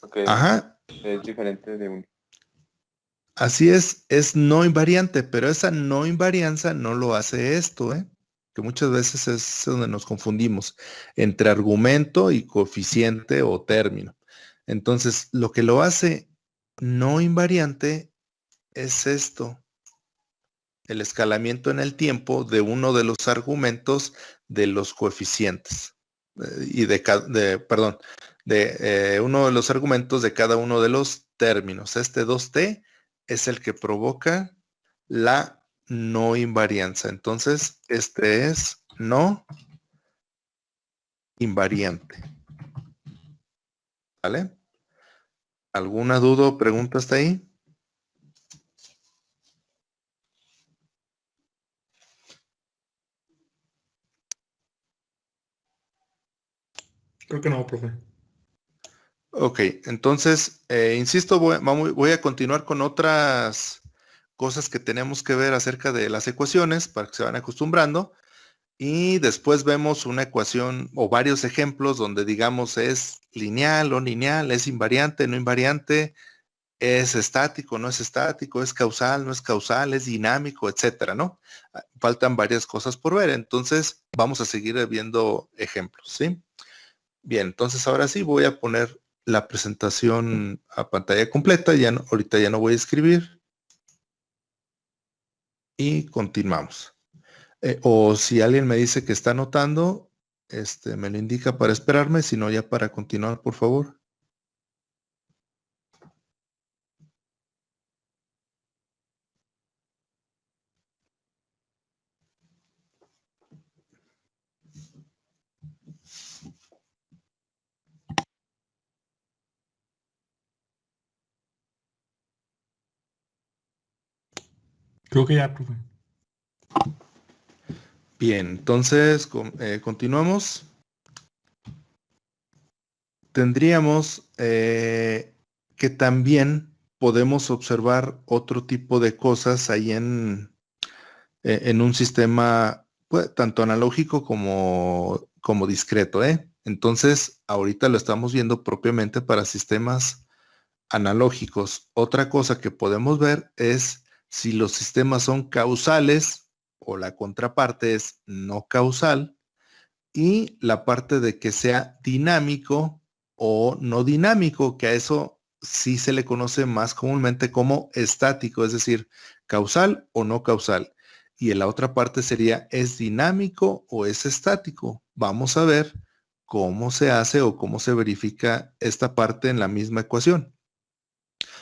S3: porque
S2: Ajá,
S3: es diferente de un...
S2: así es no invariante, pero esa no invarianza no lo hace esto, ¿eh? Que muchas veces es donde nos confundimos entre argumento y coeficiente o término. Entonces, lo que lo hace no invariante es esto, el escalamiento en el tiempo de uno de los argumentos de los coeficientes y perdón, de uno de los argumentos de cada uno de los términos. Este 2t es el que provoca la no invarianza. Entonces, este es no invariante. ¿Vale? ¿Alguna duda o pregunta hasta ahí?
S1: Creo que no, profe.
S2: Ok, entonces, insisto, voy a continuar con otras cosas que tenemos que ver acerca de las ecuaciones para que se van acostumbrando. Y después vemos una ecuación o varios ejemplos donde digamos es lineal o lineal, es invariante, no invariante, es estático, no es estático, es causal, no es causal, es dinámico, etcétera, ¿no? Faltan varias cosas por ver, entonces vamos a seguir viendo ejemplos, ¿sí? Bien, entonces ahora sí voy a poner la presentación a pantalla completa, ahorita ya no voy a escribir. Y continuamos. O si alguien me dice que está anotando, me lo indica para esperarme, si no ya para continuar, por favor.
S1: Creo que ya, profe.
S2: Bien, entonces continuamos. Tendríamos que también podemos observar otro tipo de cosas ahí en un sistema pues, tanto analógico como discreto, ¿eh? Entonces, ahorita lo estamos viendo propiamente para sistemas analógicos. Otra cosa que podemos ver es si los sistemas son causales o la contraparte es no causal y la parte de que sea dinámico o no dinámico, que a eso sí se le conoce más comúnmente como estático, es decir, causal o no causal. Y en la otra parte sería, ¿es dinámico o es estático? Vamos a ver cómo se hace o cómo se verifica esta parte en la misma ecuación.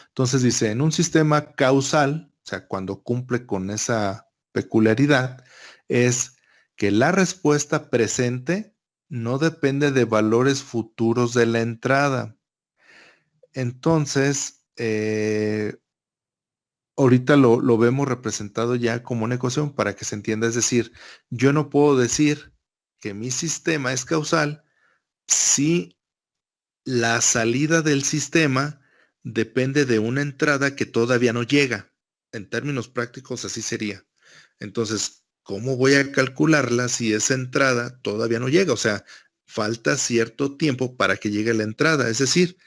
S2: Entonces dice, en un sistema causal, o sea, cuando cumple con esa peculiaridad, es que la respuesta presente no depende de valores futuros de la entrada. Entonces, ahorita lo vemos representado ya como una ecuación para que se entienda. Es decir, yo no puedo decir que mi sistema es causal si la salida del sistema depende de una entrada que todavía no llega. En términos prácticos, así sería. Entonces, ¿cómo voy a calcularla si esa entrada todavía no llega? O sea, falta cierto tiempo para que llegue la entrada. Es decir,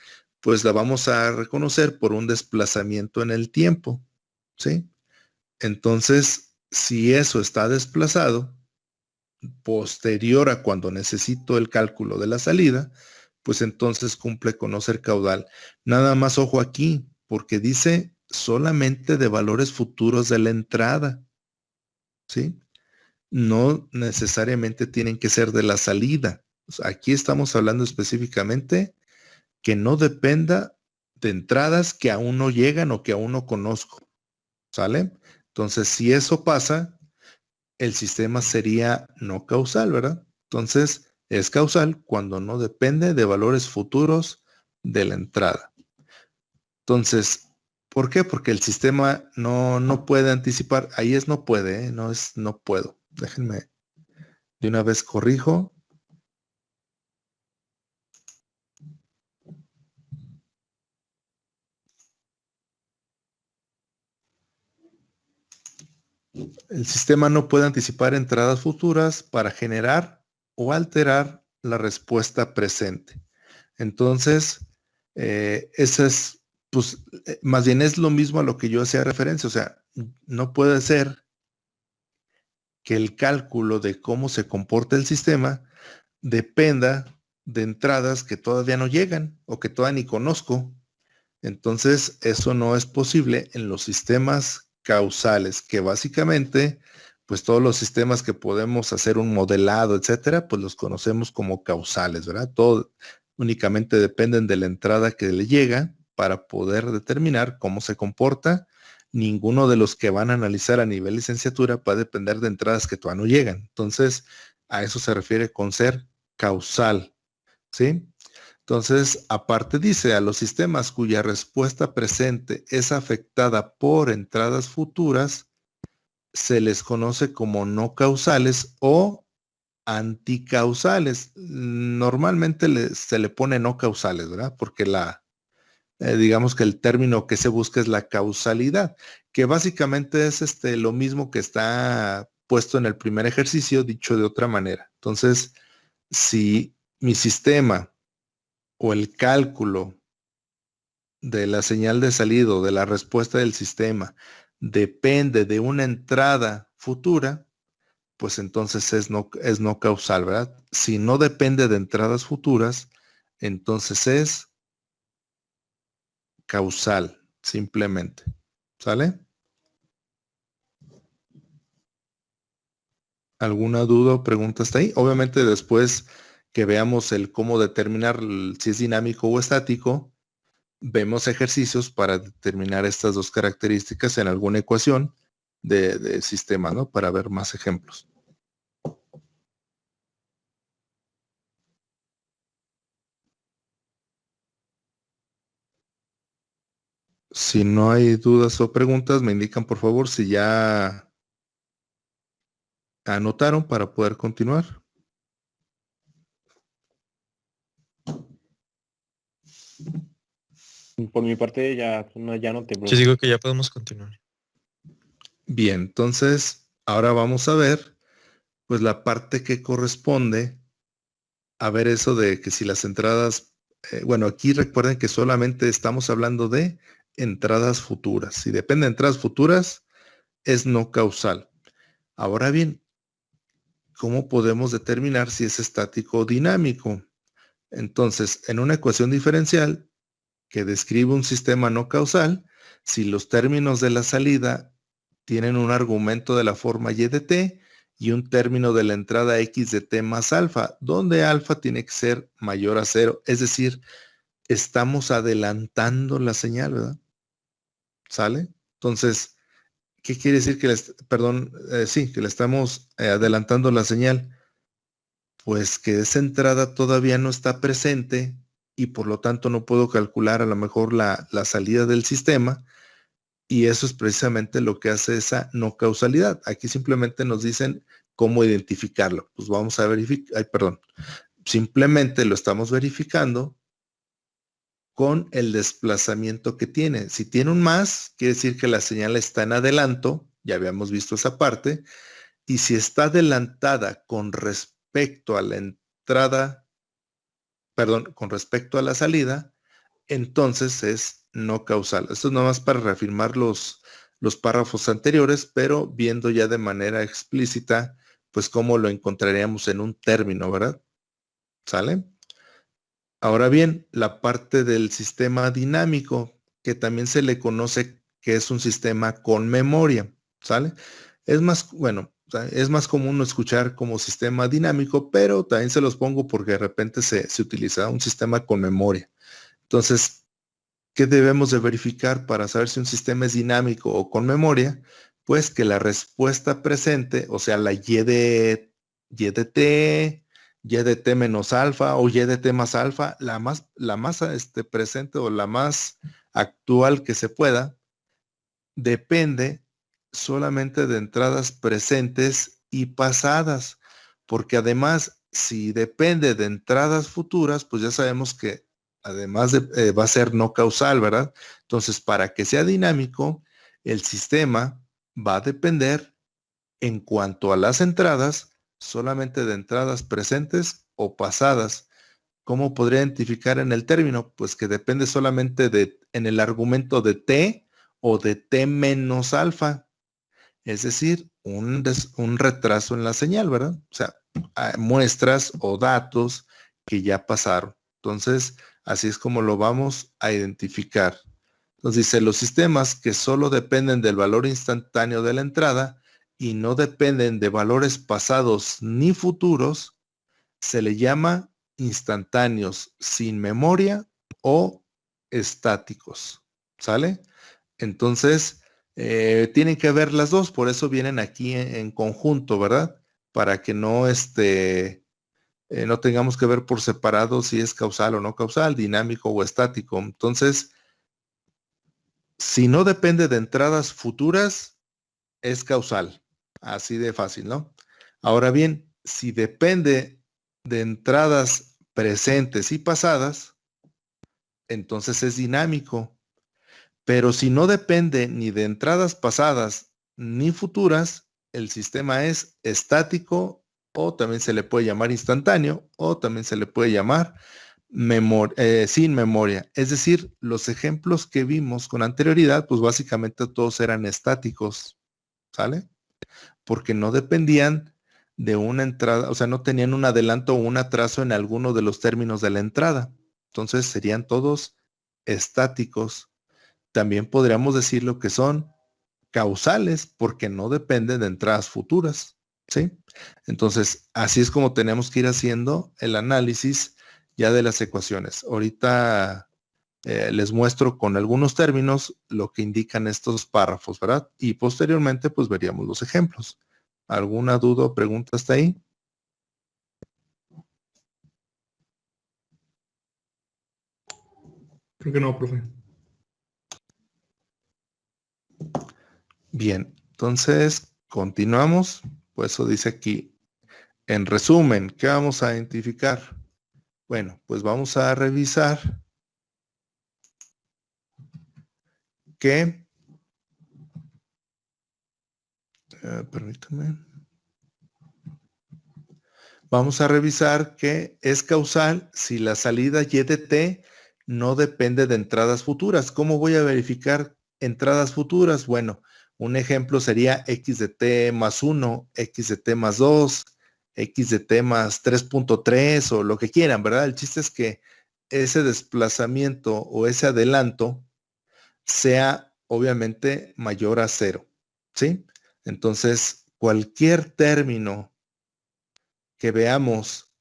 S2: pues la vamos a reconocer por un desplazamiento en el tiempo. ¿Sí? Entonces, si eso está desplazado, posterior a cuando necesito el cálculo de la salida, pues entonces cumple con no ser caudal. Nada más ojo aquí, porque dice solamente de valores futuros de la entrada, ¿sí? No necesariamente tienen que ser de la salida. O sea, aquí estamos hablando específicamente que no dependa de entradas que aún no llegan o que aún no conozco, ¿sale? Entonces, si eso pasa, el sistema sería no causal, ¿verdad? Entonces, es causal cuando no depende de valores futuros de la entrada. Entonces, ¿por qué? Porque el sistema no puede anticipar. Ahí es no puede, ¿eh? No es no puedo. Déjenme de una vez corrijo. El sistema no puede anticipar entradas futuras para generar o alterar la respuesta presente. Entonces, esa es, pues, más bien es lo mismo a lo que yo hacía referencia. O sea, no puede ser que el cálculo de cómo se comporta el sistema dependa de entradas que todavía no llegan o que todavía ni conozco. Entonces, eso no es posible en los sistemas causales, que básicamente, pues todos los sistemas que podemos hacer un modelado, etcétera, pues los conocemos como causales, ¿verdad? Todo únicamente dependen de la entrada que le llega para poder determinar cómo se comporta. Ninguno de los que van a analizar a nivel licenciatura va a depender de entradas que todavía no llegan. Entonces, a eso se refiere con ser causal, ¿sí? Entonces, aparte dice, a los sistemas cuya respuesta presente es afectada por entradas futuras, se les conoce como no causales o anticausales. Normalmente se le pone no causales, ¿verdad? Porque digamos que el término que se busca es la causalidad, que básicamente es lo mismo que está puesto en el primer ejercicio, dicho de otra manera. Entonces, si mi sistema o el cálculo de la señal de salida o de la respuesta del sistema depende de una entrada futura, pues entonces es no causal, ¿verdad? Si no depende de entradas futuras, entonces es causal, simplemente. ¿Sale? ¿Alguna duda o pregunta hasta ahí? Obviamente después que veamos el cómo determinar si es dinámico o estático, vemos ejercicios para determinar estas dos características en alguna ecuación de sistema, ¿no? Para ver más ejemplos. Si no hay dudas o preguntas, me indican por favor si ya anotaron para poder continuar.
S7: Por mi parte ya no te
S8: Yo
S7: preocupes.
S8: digo que ya podemos continuar.
S2: Bien, entonces ahora vamos a ver pues la parte que corresponde a ver eso de que si las entradas, bueno, aquí recuerden que solamente estamos hablando de entradas futuras. Si depende de entradas futuras, es no causal. Ahora bien, ¿cómo podemos determinar si es estático o dinámico? Entonces, en una ecuación diferencial que describe un sistema no causal, si los términos de la salida tienen un argumento de la forma y de t y un término de la entrada x de t más alfa, donde alfa tiene que ser mayor a 0. Es decir, estamos adelantando la señal, ¿verdad? ¿Sale? Entonces, ¿qué quiere decir que que le estamos adelantando la señal? Pues que esa entrada todavía no está presente y por lo tanto no puedo calcular a lo mejor la salida del sistema, y eso es precisamente lo que hace esa no causalidad. Aquí simplemente nos dicen cómo identificarlo. Pues vamos a verificar, simplemente lo estamos verificando con el desplazamiento que tiene. Si tiene un más, quiere decir que la señal está en adelanto, ya habíamos visto esa parte, y si está adelantada con respecto a la entrada, con respecto a la salida, entonces es no causal. Esto es nada más para reafirmar los párrafos anteriores, pero viendo ya de manera explícita, pues cómo lo encontraríamos en un término, ¿verdad? ¿Sale? Ahora bien, la parte del sistema dinámico, que también se le conoce que es un sistema con memoria, ¿sale? Es más, bueno, es más común escuchar como sistema dinámico, pero también se los pongo porque de repente se utiliza un sistema con memoria. Entonces, ¿qué debemos de verificar para saber si un sistema es dinámico o con memoria? Pues que la respuesta presente, o sea, la y de t, y de t menos alfa o y de t más alfa, la más presente o la más actual que se pueda, depende solamente de entradas presentes y pasadas, porque además, si depende de entradas futuras, pues ya sabemos que además va a ser no causal, ¿verdad? Entonces, para que sea dinámico, el sistema va a depender en cuanto a las entradas, solamente de entradas presentes o pasadas. ¿Cómo podría identificar en el término? Pues que depende solamente en el argumento de t o de t menos alfa. Es decir, un retraso en la señal, ¿verdad? O sea, muestras o datos que ya pasaron. Entonces, así es como lo vamos a identificar. Entonces dice, los sistemas que solo dependen del valor instantáneo de la entrada y no dependen de valores pasados ni futuros, se le llama instantáneos sin memoria o estáticos. ¿Sale? Entonces, tienen que ver las dos, por eso vienen aquí en conjunto, ¿verdad? Para que no, no tengamos que ver por separado si es causal o no causal, dinámico o estático. Entonces, si no depende de entradas futuras, es causal. Así de fácil, ¿no? Ahora bien, si depende de entradas presentes y pasadas, entonces es dinámico. Pero si no depende ni de entradas pasadas ni futuras, el sistema es estático, o también se le puede llamar instantáneo, o también se le puede llamar sin memoria. Es decir, los ejemplos que vimos con anterioridad, pues básicamente todos eran estáticos, ¿sale? Porque no dependían de una entrada, o sea, no tenían un adelanto o un atraso en alguno de los términos de la entrada. Entonces serían todos estáticos. También podríamos decirlo que son causales porque no dependen de entradas futuras. ¿Sí? Entonces, así es como tenemos que ir haciendo el análisis ya de las ecuaciones. Ahorita les muestro con algunos términos lo que indican estos párrafos, ¿verdad? Y posteriormente, pues veríamos los ejemplos. ¿Alguna duda o pregunta hasta ahí?
S1: Creo que no, profe.
S2: Bien, entonces continuamos. Pues eso dice aquí. En resumen, ¿qué vamos a identificar? Bueno, pues vamos a revisar que, permítame, vamos a revisar que es causal si la salida y de t no depende de entradas futuras. ¿Cómo voy a verificar entradas futuras? Bueno, un ejemplo sería x de t más 1, x de t más 2, x de t más 3.3 o lo que quieran, ¿verdad? El chiste es que ese desplazamiento o ese adelanto sea obviamente mayor a 0, ¿sí? Entonces, cualquier término que veamos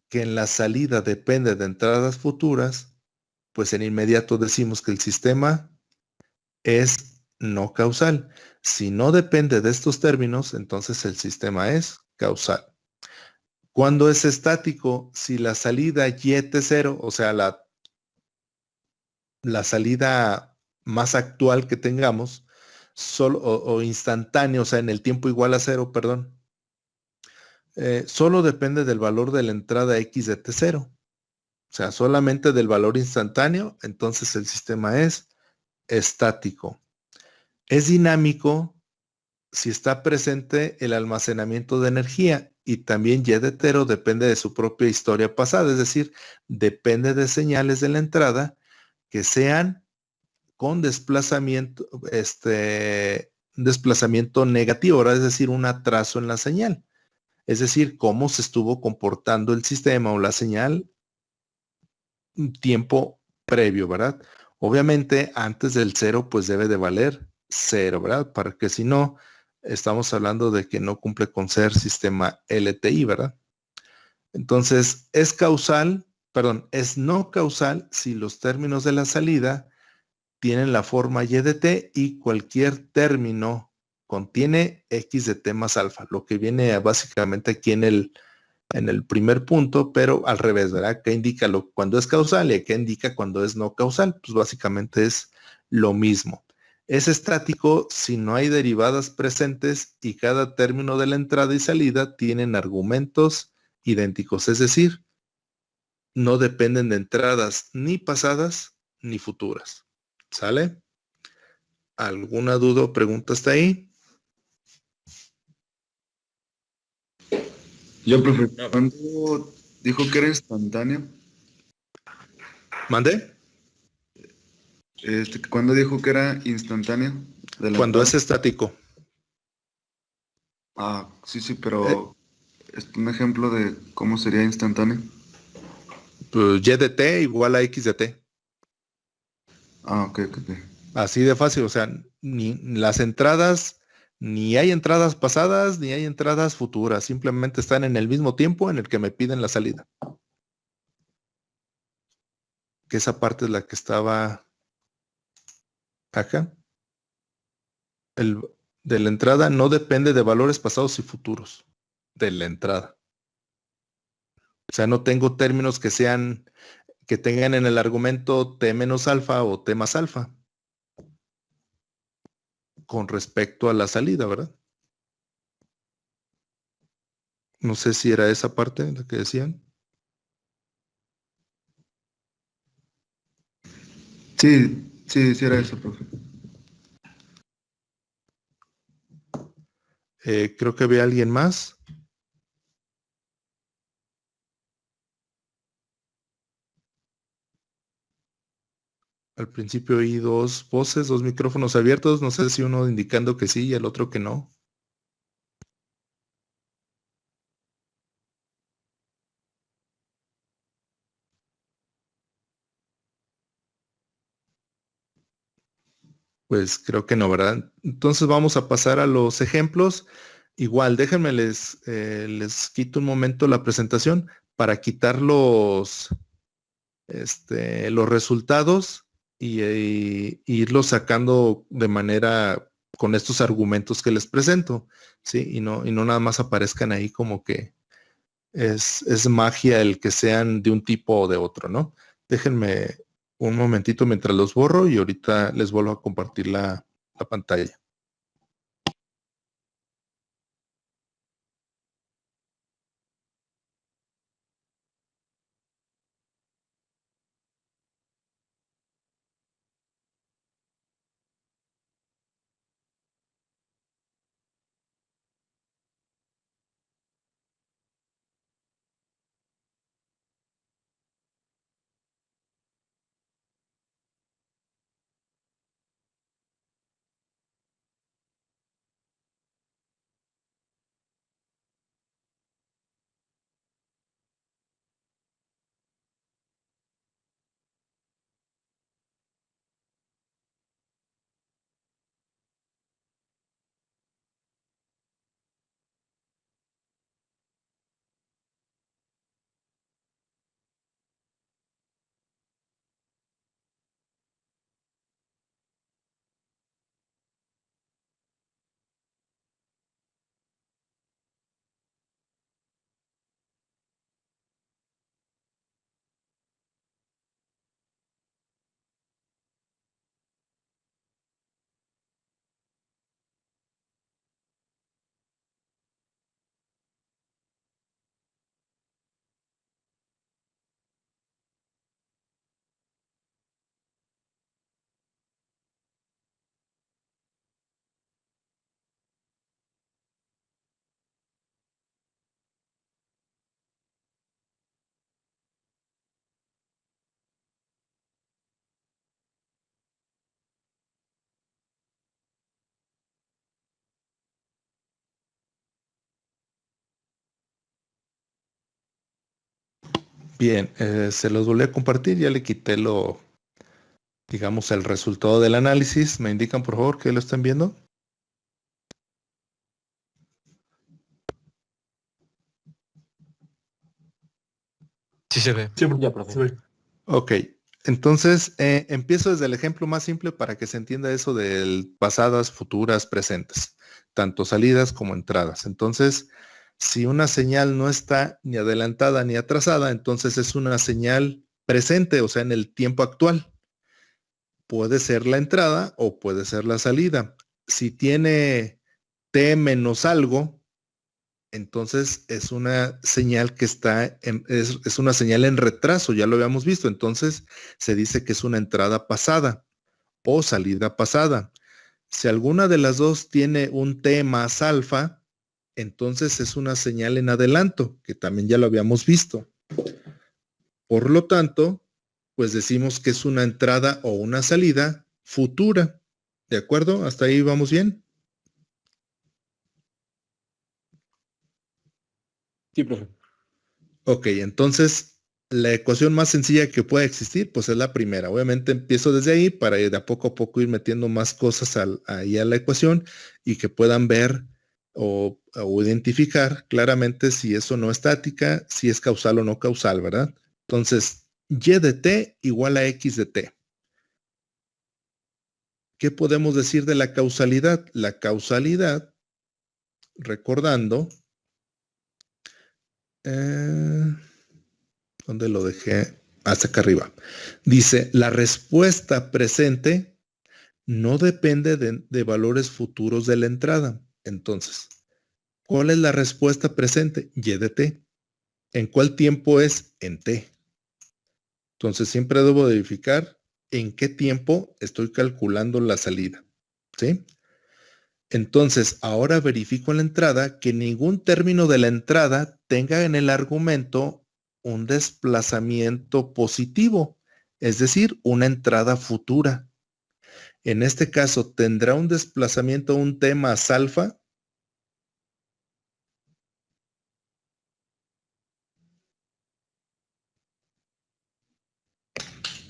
S2: que en la salida depende de entradas futuras, pues en inmediato decimos que el sistema es no causal. Si no depende de estos términos, entonces el sistema es causal. Cuando es estático, si la salida YT0, o sea, la salida más actual que tengamos, solo, o instantáneo, o sea, en el tiempo igual a 0, perdón, solo depende del valor de la entrada X de T0. O sea, solamente del valor instantáneo, entonces el sistema es estático. Es dinámico si está presente el almacenamiento de energía y también Y de tero depende de su propia historia pasada, es decir, depende de señales de la entrada que sean con desplazamiento, desplazamiento negativo, ¿verdad? Es decir, un atraso en la señal. Es decir, cómo se estuvo comportando el sistema o la señal un tiempo previo, ¿verdad? Obviamente, antes del 0, pues debe de valer 0, ¿verdad? Para que si no, estamos hablando de que no cumple con ser sistema LTI, ¿verdad? Entonces, es causal, perdón, es no causal si los términos de la salida tienen la forma y de t y cualquier término contiene x de t más alfa, lo que viene básicamente aquí en el primer punto, pero al revés, ¿verdad? ¿Qué indica cuando es causal y qué indica cuando es no causal? Pues básicamente es lo mismo. Es estático si no hay derivadas presentes y cada término de la entrada y salida tienen argumentos idénticos, es decir, no dependen de entradas ni pasadas ni futuras. ¿Sale? ¿Alguna duda o pregunta hasta ahí?
S8: Yo, profe, ¿cuándo dijo que era instantáneo?
S2: ¿Mande?
S8: ¿Cuándo dijo que era instantáneo? De la
S2: Cuando es
S8: entrada?
S2: estático.
S8: Ah, sí, pero un ejemplo de cómo sería instantáneo.
S2: Pues Y de t igual a x de t.
S8: Ah, ok.
S2: Así de fácil, o sea, ni las entradas, ni hay entradas pasadas, ni hay entradas futuras, simplemente están en el mismo tiempo en el que me piden la salida. Que esa parte es la que estaba acá. De la entrada no depende de valores pasados y futuros de la entrada. O sea, no tengo términos que tengan en el argumento t menos alfa o t más alfa con respecto a la salida, ¿verdad? No sé si era esa parte la que decían.
S8: Sí, era eso, profe.
S2: Creo que había alguien más. Al principio oí dos voces, dos micrófonos abiertos. No sé si uno indicando que sí y el otro que no. Pues creo que no, ¿verdad? Entonces vamos a pasar a los ejemplos igual, déjenme les quito un momento la presentación para quitar los resultados y irlos sacando de manera con estos argumentos que les presento, ¿sí? Y no nada más aparezcan ahí como que es magia el que sean de un tipo o de otro, ¿no? Déjenme un momentito mientras los borro y ahorita les vuelvo a compartir la pantalla. Bien, se los volví a compartir, ya le quité digamos, el resultado del análisis. ¿Me indican, por favor, que lo están viendo?
S9: Sí se ve.
S1: Sí,
S3: Ya, profe.
S1: se ve.
S2: Ok, entonces empiezo desde el ejemplo más simple para que se entienda eso del pasadas, futuras, presentes, tanto salidas como entradas. Entonces, si una señal no está ni adelantada ni atrasada, entonces es una señal presente, o sea, en el tiempo actual. Puede ser la entrada o puede ser la salida. Si tiene t menos algo, entonces es una señal que es una señal en retraso, ya lo habíamos visto. Entonces se dice que es una entrada pasada o salida pasada. Si alguna de las dos tiene un t más alfa, entonces es una señal en adelanto, que también ya lo habíamos visto. Por lo tanto, pues decimos que es una entrada o una salida futura. ¿De acuerdo? ¿Hasta ahí vamos bien?
S7: Sí, profe.
S2: Ok, entonces la ecuación más sencilla que puede existir, pues es la primera. Obviamente empiezo desde ahí para de a poco ir metiendo más cosas ahí a la ecuación y que puedan ver o identificar claramente si es o no estática, si es causal o no causal, ¿verdad? Entonces, y de t igual a x de t. ¿Qué podemos decir de la causalidad? La causalidad, recordando, ¿dónde lo dejé? Hasta acá arriba. Dice, la respuesta presente no depende de valores futuros de la entrada. Entonces, ¿cuál es la respuesta presente? Y de t. ¿En cuál tiempo es? En t. Entonces, siempre debo verificar en qué tiempo estoy calculando la salida. ¿Sí? Entonces, ahora verifico en la entrada que ningún término de la entrada tenga en el argumento un desplazamiento positivo, es decir, una entrada futura. En este caso, ¿tendrá un desplazamiento un t más alfa?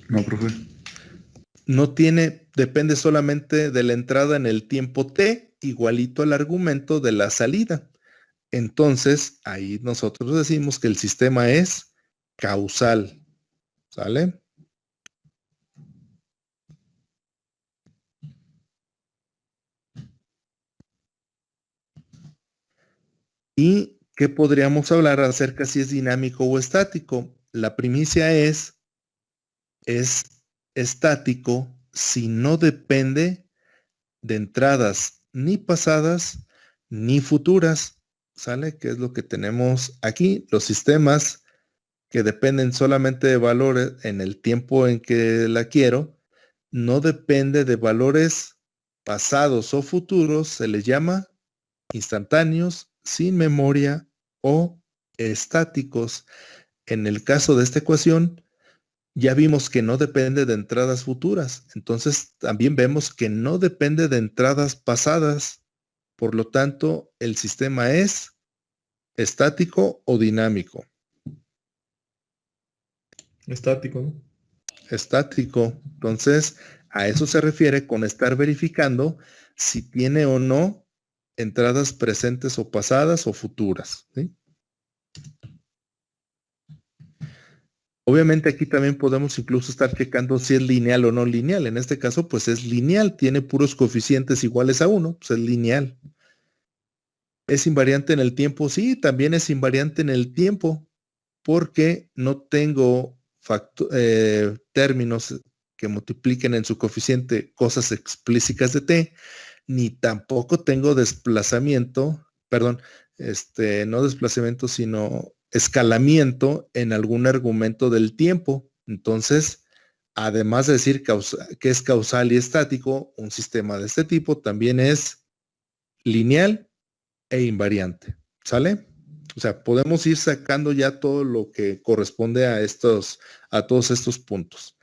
S8: No, profe.
S2: No tiene, depende solamente de la entrada en el tiempo t igualito al argumento de la salida. Entonces, ahí nosotros decimos que el sistema es causal. ¿Sale? ¿Y qué podríamos hablar acerca si es dinámico o estático? La primicia es estático si no depende de entradas ni pasadas ni futuras. ¿Sale? Que es lo que tenemos aquí. Los sistemas que dependen solamente de valores en el tiempo en que la quiero, no depende de valores pasados o futuros, se les llama instantáneos, sin memoria o estáticos. En el caso de esta ecuación, ya vimos que no depende de entradas futuras. Entonces, también vemos que no depende de entradas pasadas. Por lo tanto, el sistema es estático o dinámico.
S1: Estático, ¿no?
S2: Estático. Entonces, a eso se refiere con estar verificando si tiene o no entradas presentes o pasadas o futuras. ¿Sí? Obviamente aquí también podemos incluso estar checando si es lineal o no lineal. En este caso, pues es lineal, tiene puros coeficientes iguales a 1, pues es lineal. ¿Es invariante en el tiempo? Sí, también es invariante en el tiempo, porque no tengo términos que multipliquen en su coeficiente cosas explícitas de t, ni tampoco tengo desplazamiento, perdón, no desplazamiento, sino escalamiento en algún argumento del tiempo. Entonces, además de decir que es causal y estático, un sistema de este tipo también es lineal e invariante. ¿Sale? O sea, podemos ir sacando ya todo lo que corresponde a todos estos puntos.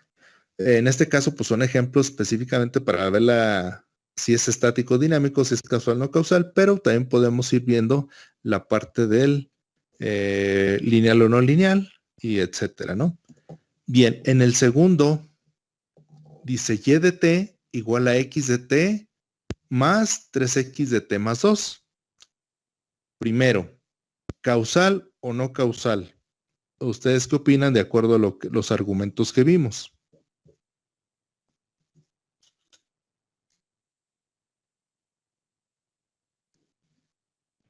S2: En este caso, pues son ejemplos específicamente para ver si es estático o dinámico, si es causal o no causal, pero también podemos ir viendo la parte del lineal o no lineal, y etcétera, ¿no? Bien, en el segundo dice y de t igual a x de t más 3x de t más 2. Primero, ¿causal o no causal? ¿Ustedes qué opinan de acuerdo a los argumentos que vimos?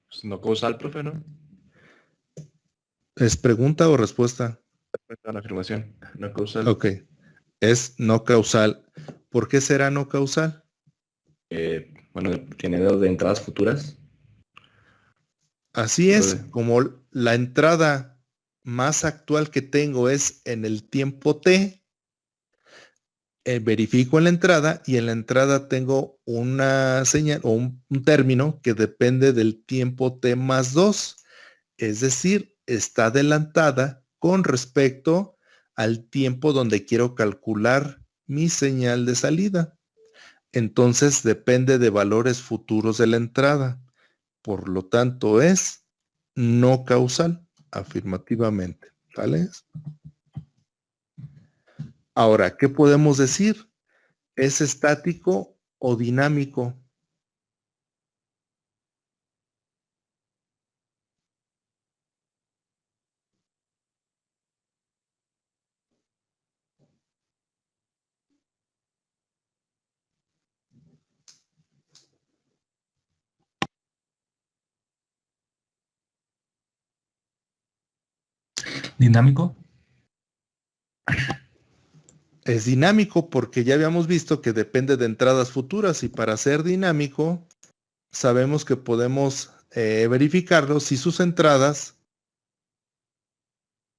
S6: Pues no causal, profe, ¿no?
S2: ¿Es pregunta o respuesta?
S6: Respuesta a la afirmación, no causal.
S2: Ok, es no causal. ¿Por qué será no causal?
S6: Bueno, tiene dos de entradas futuras.
S2: Así es, como la entrada más actual que tengo es en el tiempo t, verifico en la entrada y en la entrada tengo una señal o un término que depende del tiempo t más 2. Es decir, está adelantada con respecto al tiempo donde quiero calcular mi señal de salida. Entonces depende de valores futuros de la entrada. Por lo tanto, es no causal, afirmativamente. ¿Vale? Ahora, ¿qué podemos decir? ¿Es estático o dinámico?
S6: ¿Dinámico?
S2: Es dinámico porque ya habíamos visto que depende de entradas futuras y para ser dinámico sabemos que podemos verificarlo si sus entradas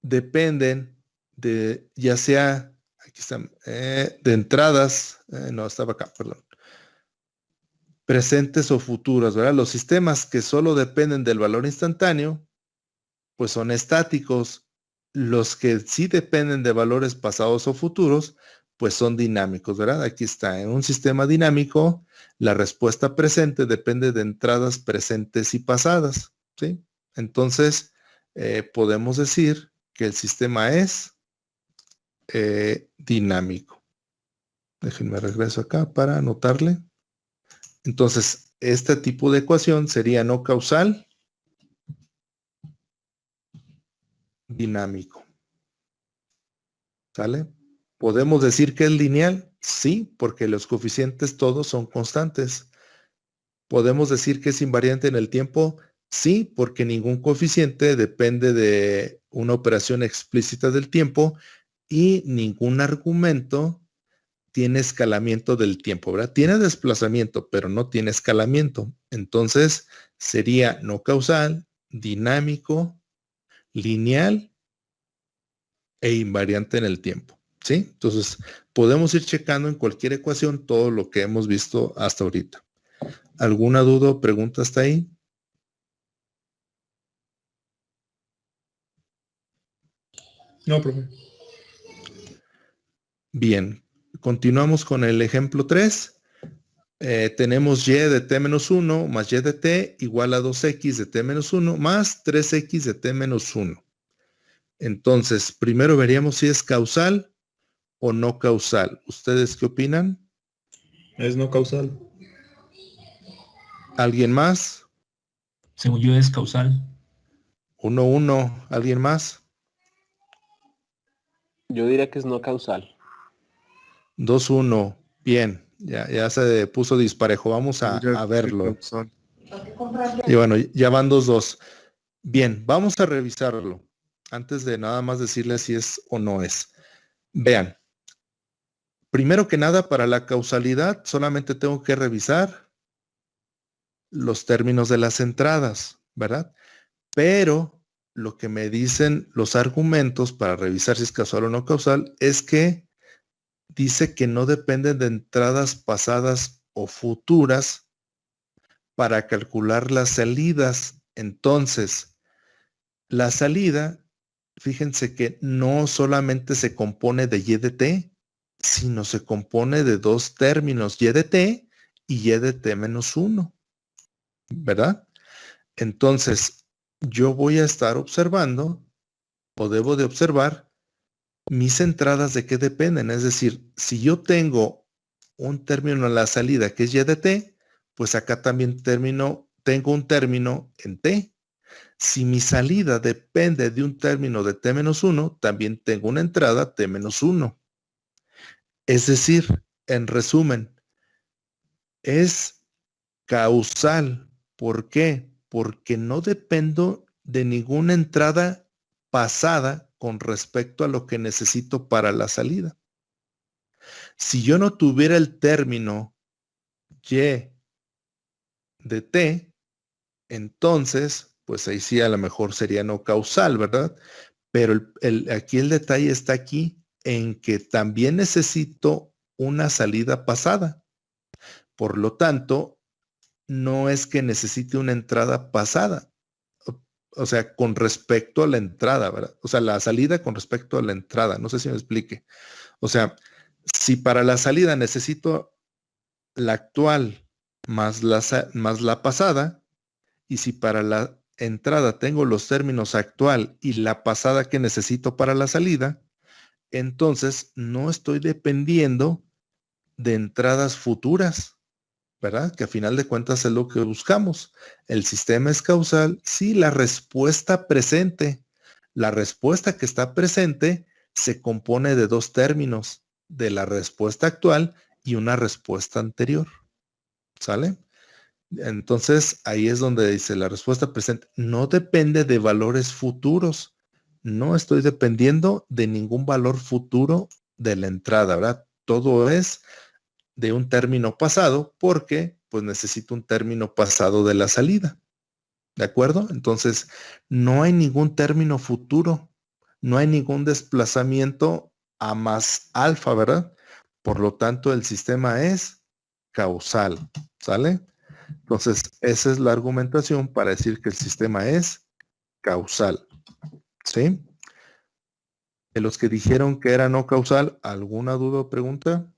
S2: dependen de, ya sea, aquí están, de entradas, no, estaba acá, perdón, presentes o futuras, ¿verdad? Los sistemas que solo dependen del valor instantáneo, pues son estáticos. Los que sí dependen de valores pasados o futuros, pues son dinámicos, ¿verdad? Aquí está, en un sistema dinámico, la respuesta presente depende de entradas presentes y pasadas, ¿sí? Entonces, podemos decir que el sistema es dinámico. Déjenme regreso acá para anotarle. Entonces, este tipo de ecuación sería no causal, dinámico. ¿Sale? ¿Podemos decir que es lineal? Sí, porque los coeficientes todos son constantes. ¿Podemos decir que es invariante en el tiempo? Sí, porque ningún coeficiente depende de una operación explícita del tiempo y ningún argumento tiene escalamiento del tiempo, ¿verdad? Tiene desplazamiento, pero no tiene escalamiento. Entonces, sería no causal, dinámico, lineal e invariante en el tiempo, ¿sí? Entonces, podemos ir checando en cualquier ecuación todo lo que hemos visto hasta ahorita. ¿Alguna duda o pregunta hasta ahí?
S1: No, profe.
S2: Bien, continuamos con el ejemplo 3. Tenemos y de t menos 1 más y de t igual a 2x de t menos 1 más 3x de t menos 1. Entonces, primero veríamos si es causal o no causal. ¿Ustedes qué opinan?
S1: Es no causal.
S2: ¿Alguien más?
S6: Según yo es causal.
S2: 1, 1. ¿Alguien más?
S7: Yo diría que es no causal.
S2: 2, 1. Bien, ya se puso disparejo. Vamos
S8: Yo diría
S2: a
S8: que
S2: verlo.
S8: causal.
S2: Y bueno, ya van 2, 2. Bien, vamos a revisarlo. Antes de nada más decirle si es o no es. Vean. Primero que nada, para la causalidad solamente tengo que revisar los términos de las entradas, ¿verdad? Pero lo que me dicen los argumentos para revisar si es causal o no causal es que dice que no dependen de entradas pasadas o futuras para calcular las salidas. Entonces, la salida, fíjense que no solamente se compone de y de t, sino se compone de dos términos, y de t y y de t menos 1, ¿verdad? Entonces, yo voy a estar observando, o debo de observar, mis entradas de qué dependen. Es decir, si yo tengo un término en la salida que es y de t, pues acá también tengo un término en t. Si mi salida depende de un término de t menos 1, también tengo una entrada t menos 1. Es decir, en resumen, es causal. ¿Por qué? Porque no dependo de ninguna entrada pasada con respecto a lo que necesito para la salida. Si yo no tuviera el término y de t, entonces, pues ahí sí a lo mejor sería no causal, ¿verdad? Pero aquí el detalle está aquí en que también necesito una salida pasada. Por lo tanto, no es que necesite una entrada pasada. O sea, con respecto a la entrada, ¿verdad? O sea, la salida con respecto a la entrada. No sé si me explique. O sea, si para la salida necesito la actual más la pasada, y si para la entrada tengo los términos actual y la pasada que necesito para la salida, entonces no estoy dependiendo de entradas futuras, ¿verdad? Que a final de cuentas es lo que buscamos. El sistema es causal si la respuesta presente, la respuesta que está presente se compone de dos términos, de la respuesta actual y una respuesta anterior. ¿Sale? Entonces, ahí es donde dice la respuesta presente no depende de valores futuros. No estoy dependiendo de ningún valor futuro de la entrada, ¿verdad? Todo es de un término pasado porque pues necesito un término pasado de la salida. ¿De acuerdo? Entonces, no hay ningún término futuro. No hay ningún desplazamiento a más alfa, ¿verdad? Por lo tanto, el sistema es causal. ¿Sale? Entonces, esa es la argumentación para decir que el sistema es causal. ¿Sí? De los que dijeron que era no causal, ¿alguna duda o pregunta?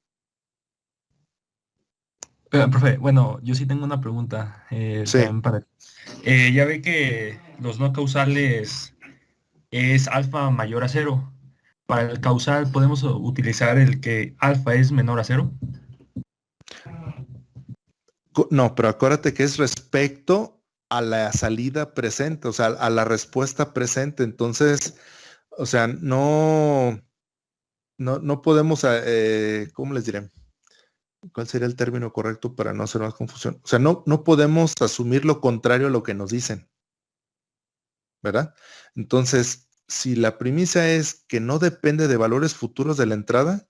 S6: Profe, bueno, yo sí tengo una pregunta.
S2: Sí.
S6: También ya ve que los no causales es alfa mayor a 0. Para el causal podemos utilizar el que alfa es menor a 0.
S2: No, pero acuérdate que es respecto a la salida presente, o sea, a la respuesta presente. Entonces, o sea, no podemos, ¿cómo les diré? ¿Cuál sería el término correcto para no hacer más confusión? O sea, no podemos asumir lo contrario a lo que nos dicen, ¿verdad? Entonces, si la premisa es que no depende de valores futuros de la entrada,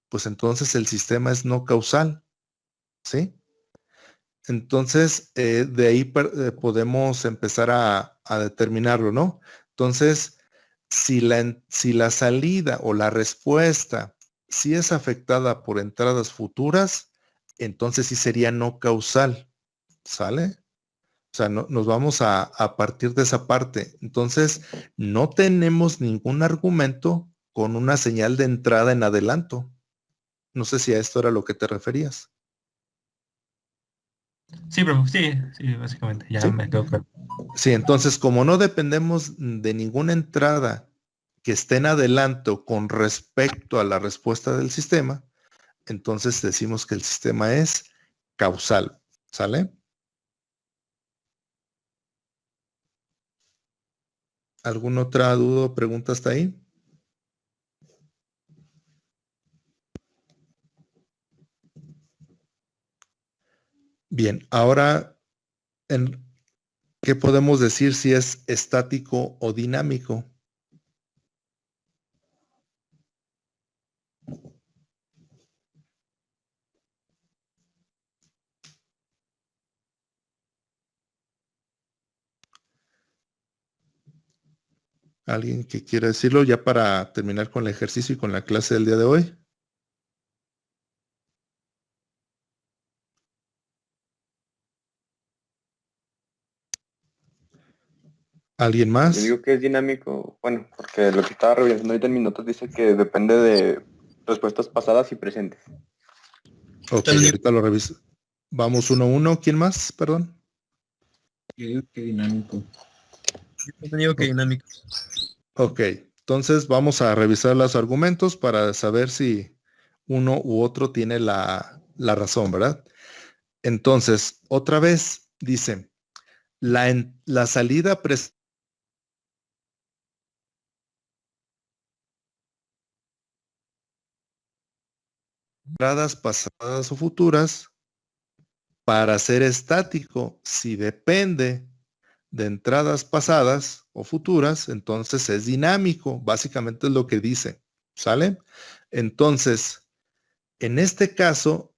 S2: pues entonces el sistema es no causal, ¿sí? Entonces, de ahí podemos empezar a determinarlo, ¿no? Entonces, si la salida o la respuesta sí es afectada por entradas futuras, entonces sí sería no causal, ¿sale? O sea, nos vamos a partir de esa parte. Entonces, no tenemos ningún argumento con una señal de entrada en adelanto. No sé si a esto era lo que te referías.
S6: Sí, profe, sí, básicamente, ya
S2: ¿Sí?
S6: me quedo claro.
S2: Sí, entonces como no dependemos de ninguna entrada que esté en adelanto con respecto a la respuesta del sistema, entonces decimos que el sistema es causal, ¿sale? ¿Alguna otra duda o pregunta hasta ahí? Bien, ahora, ¿qué podemos decir si es estático o dinámico? ¿Alguien que quiera decirlo ya para terminar con el ejercicio y con la clase del día de hoy? ¿Alguien
S3: Yo
S2: más?
S3: digo que es dinámico, bueno, porque lo que estaba revisando ahorita en mis notas dice que depende de respuestas pasadas y presentes.
S2: Ok, ahorita lo reviso. Vamos 1-1. ¿Quién más? Perdón.
S5: Yo digo que dinámico.
S9: Yo digo que dinámico.
S2: Ok, entonces vamos a revisar los argumentos para saber si uno u otro tiene la razón, ¿verdad? Entonces, otra vez dice, la salida entradas pasadas o futuras para ser estático, si depende de entradas pasadas o futuras, entonces es dinámico, básicamente es lo que dice, ¿sale? Entonces, en este caso,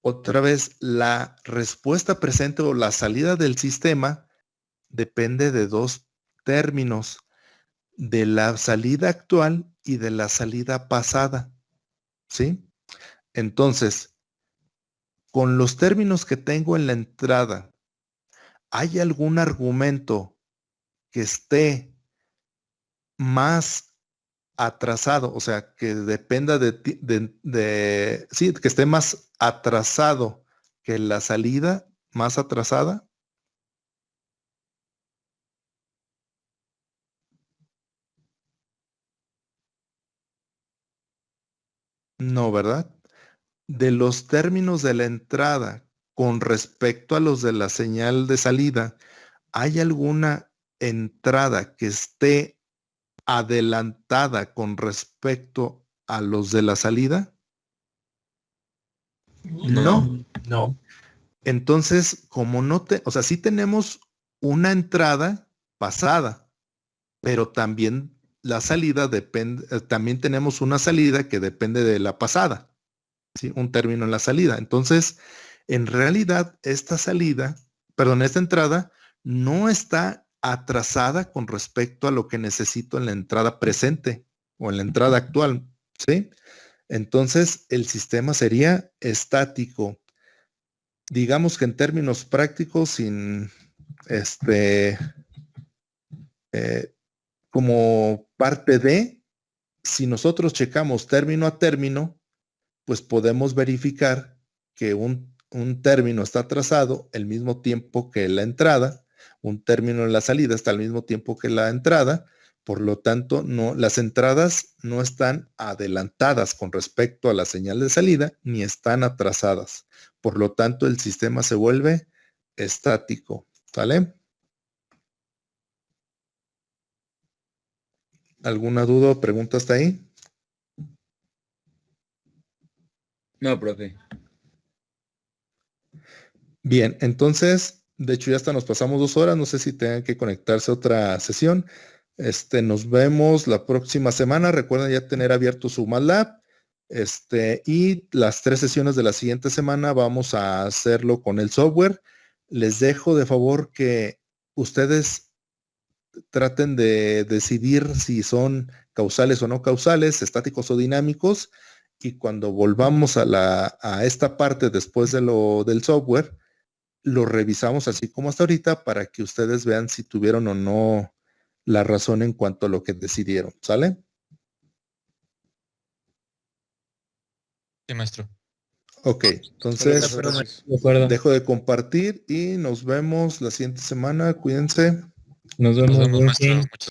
S2: otra vez, la respuesta presente o la salida del sistema depende de dos términos, de la salida actual y de la salida pasada, ¿sí? Entonces, con los términos que tengo en la entrada, ¿hay algún argumento que esté más atrasado? O sea, que dependa sí, que esté más atrasado que la salida más atrasada. No, ¿verdad? De los términos de la entrada con respecto a los de la señal de salida, ¿hay alguna entrada que esté adelantada con respecto a los de la salida? No.
S6: No.
S2: Entonces, como o sea, sí tenemos una entrada pasada, pero también la salida depende, también tenemos una salida que depende de la pasada, ¿sí? Un término en la salida. Entonces, en realidad, esta entrada no está atrasada con respecto a lo que necesito en la entrada presente o en la entrada actual, ¿sí? Entonces, el sistema sería estático. Digamos que en términos prácticos, como parte de, si nosotros checamos término a término, pues podemos verificar que un término está atrasado el mismo tiempo que la entrada, un término en la salida está al mismo tiempo que la entrada, Por lo tanto, no, las entradas no están adelantadas con respecto a la señal de salida, ni están atrasadas. Por lo tanto, el sistema se vuelve estático. ¿Sale? ¿Alguna duda o pregunta hasta ahí?
S4: No, profe.
S2: Bien, entonces, de hecho ya hasta nos pasamos 2 horas, no sé si tengan que conectarse a otra sesión. Nos vemos la próxima semana. Recuerden ya tener abierto su MATLAB. Y las 3 sesiones de la siguiente semana vamos a hacerlo con el software. Les dejo de favor que ustedes traten de decidir si son causales o no causales, estáticos o dinámicos. Y cuando volvamos a esta parte después del software, lo revisamos así como hasta ahorita para que ustedes vean si tuvieron o no la razón en cuanto a lo que decidieron. ¿Sale?
S9: Sí, maestro.
S2: Ok, entonces
S6: De acuerdo.
S2: dejo de compartir y nos vemos la siguiente semana. Cuídense.
S6: Nos
S9: Nos
S6: vemos.
S9: vemos, maestro.
S6: Joaquín.
S9: Muchas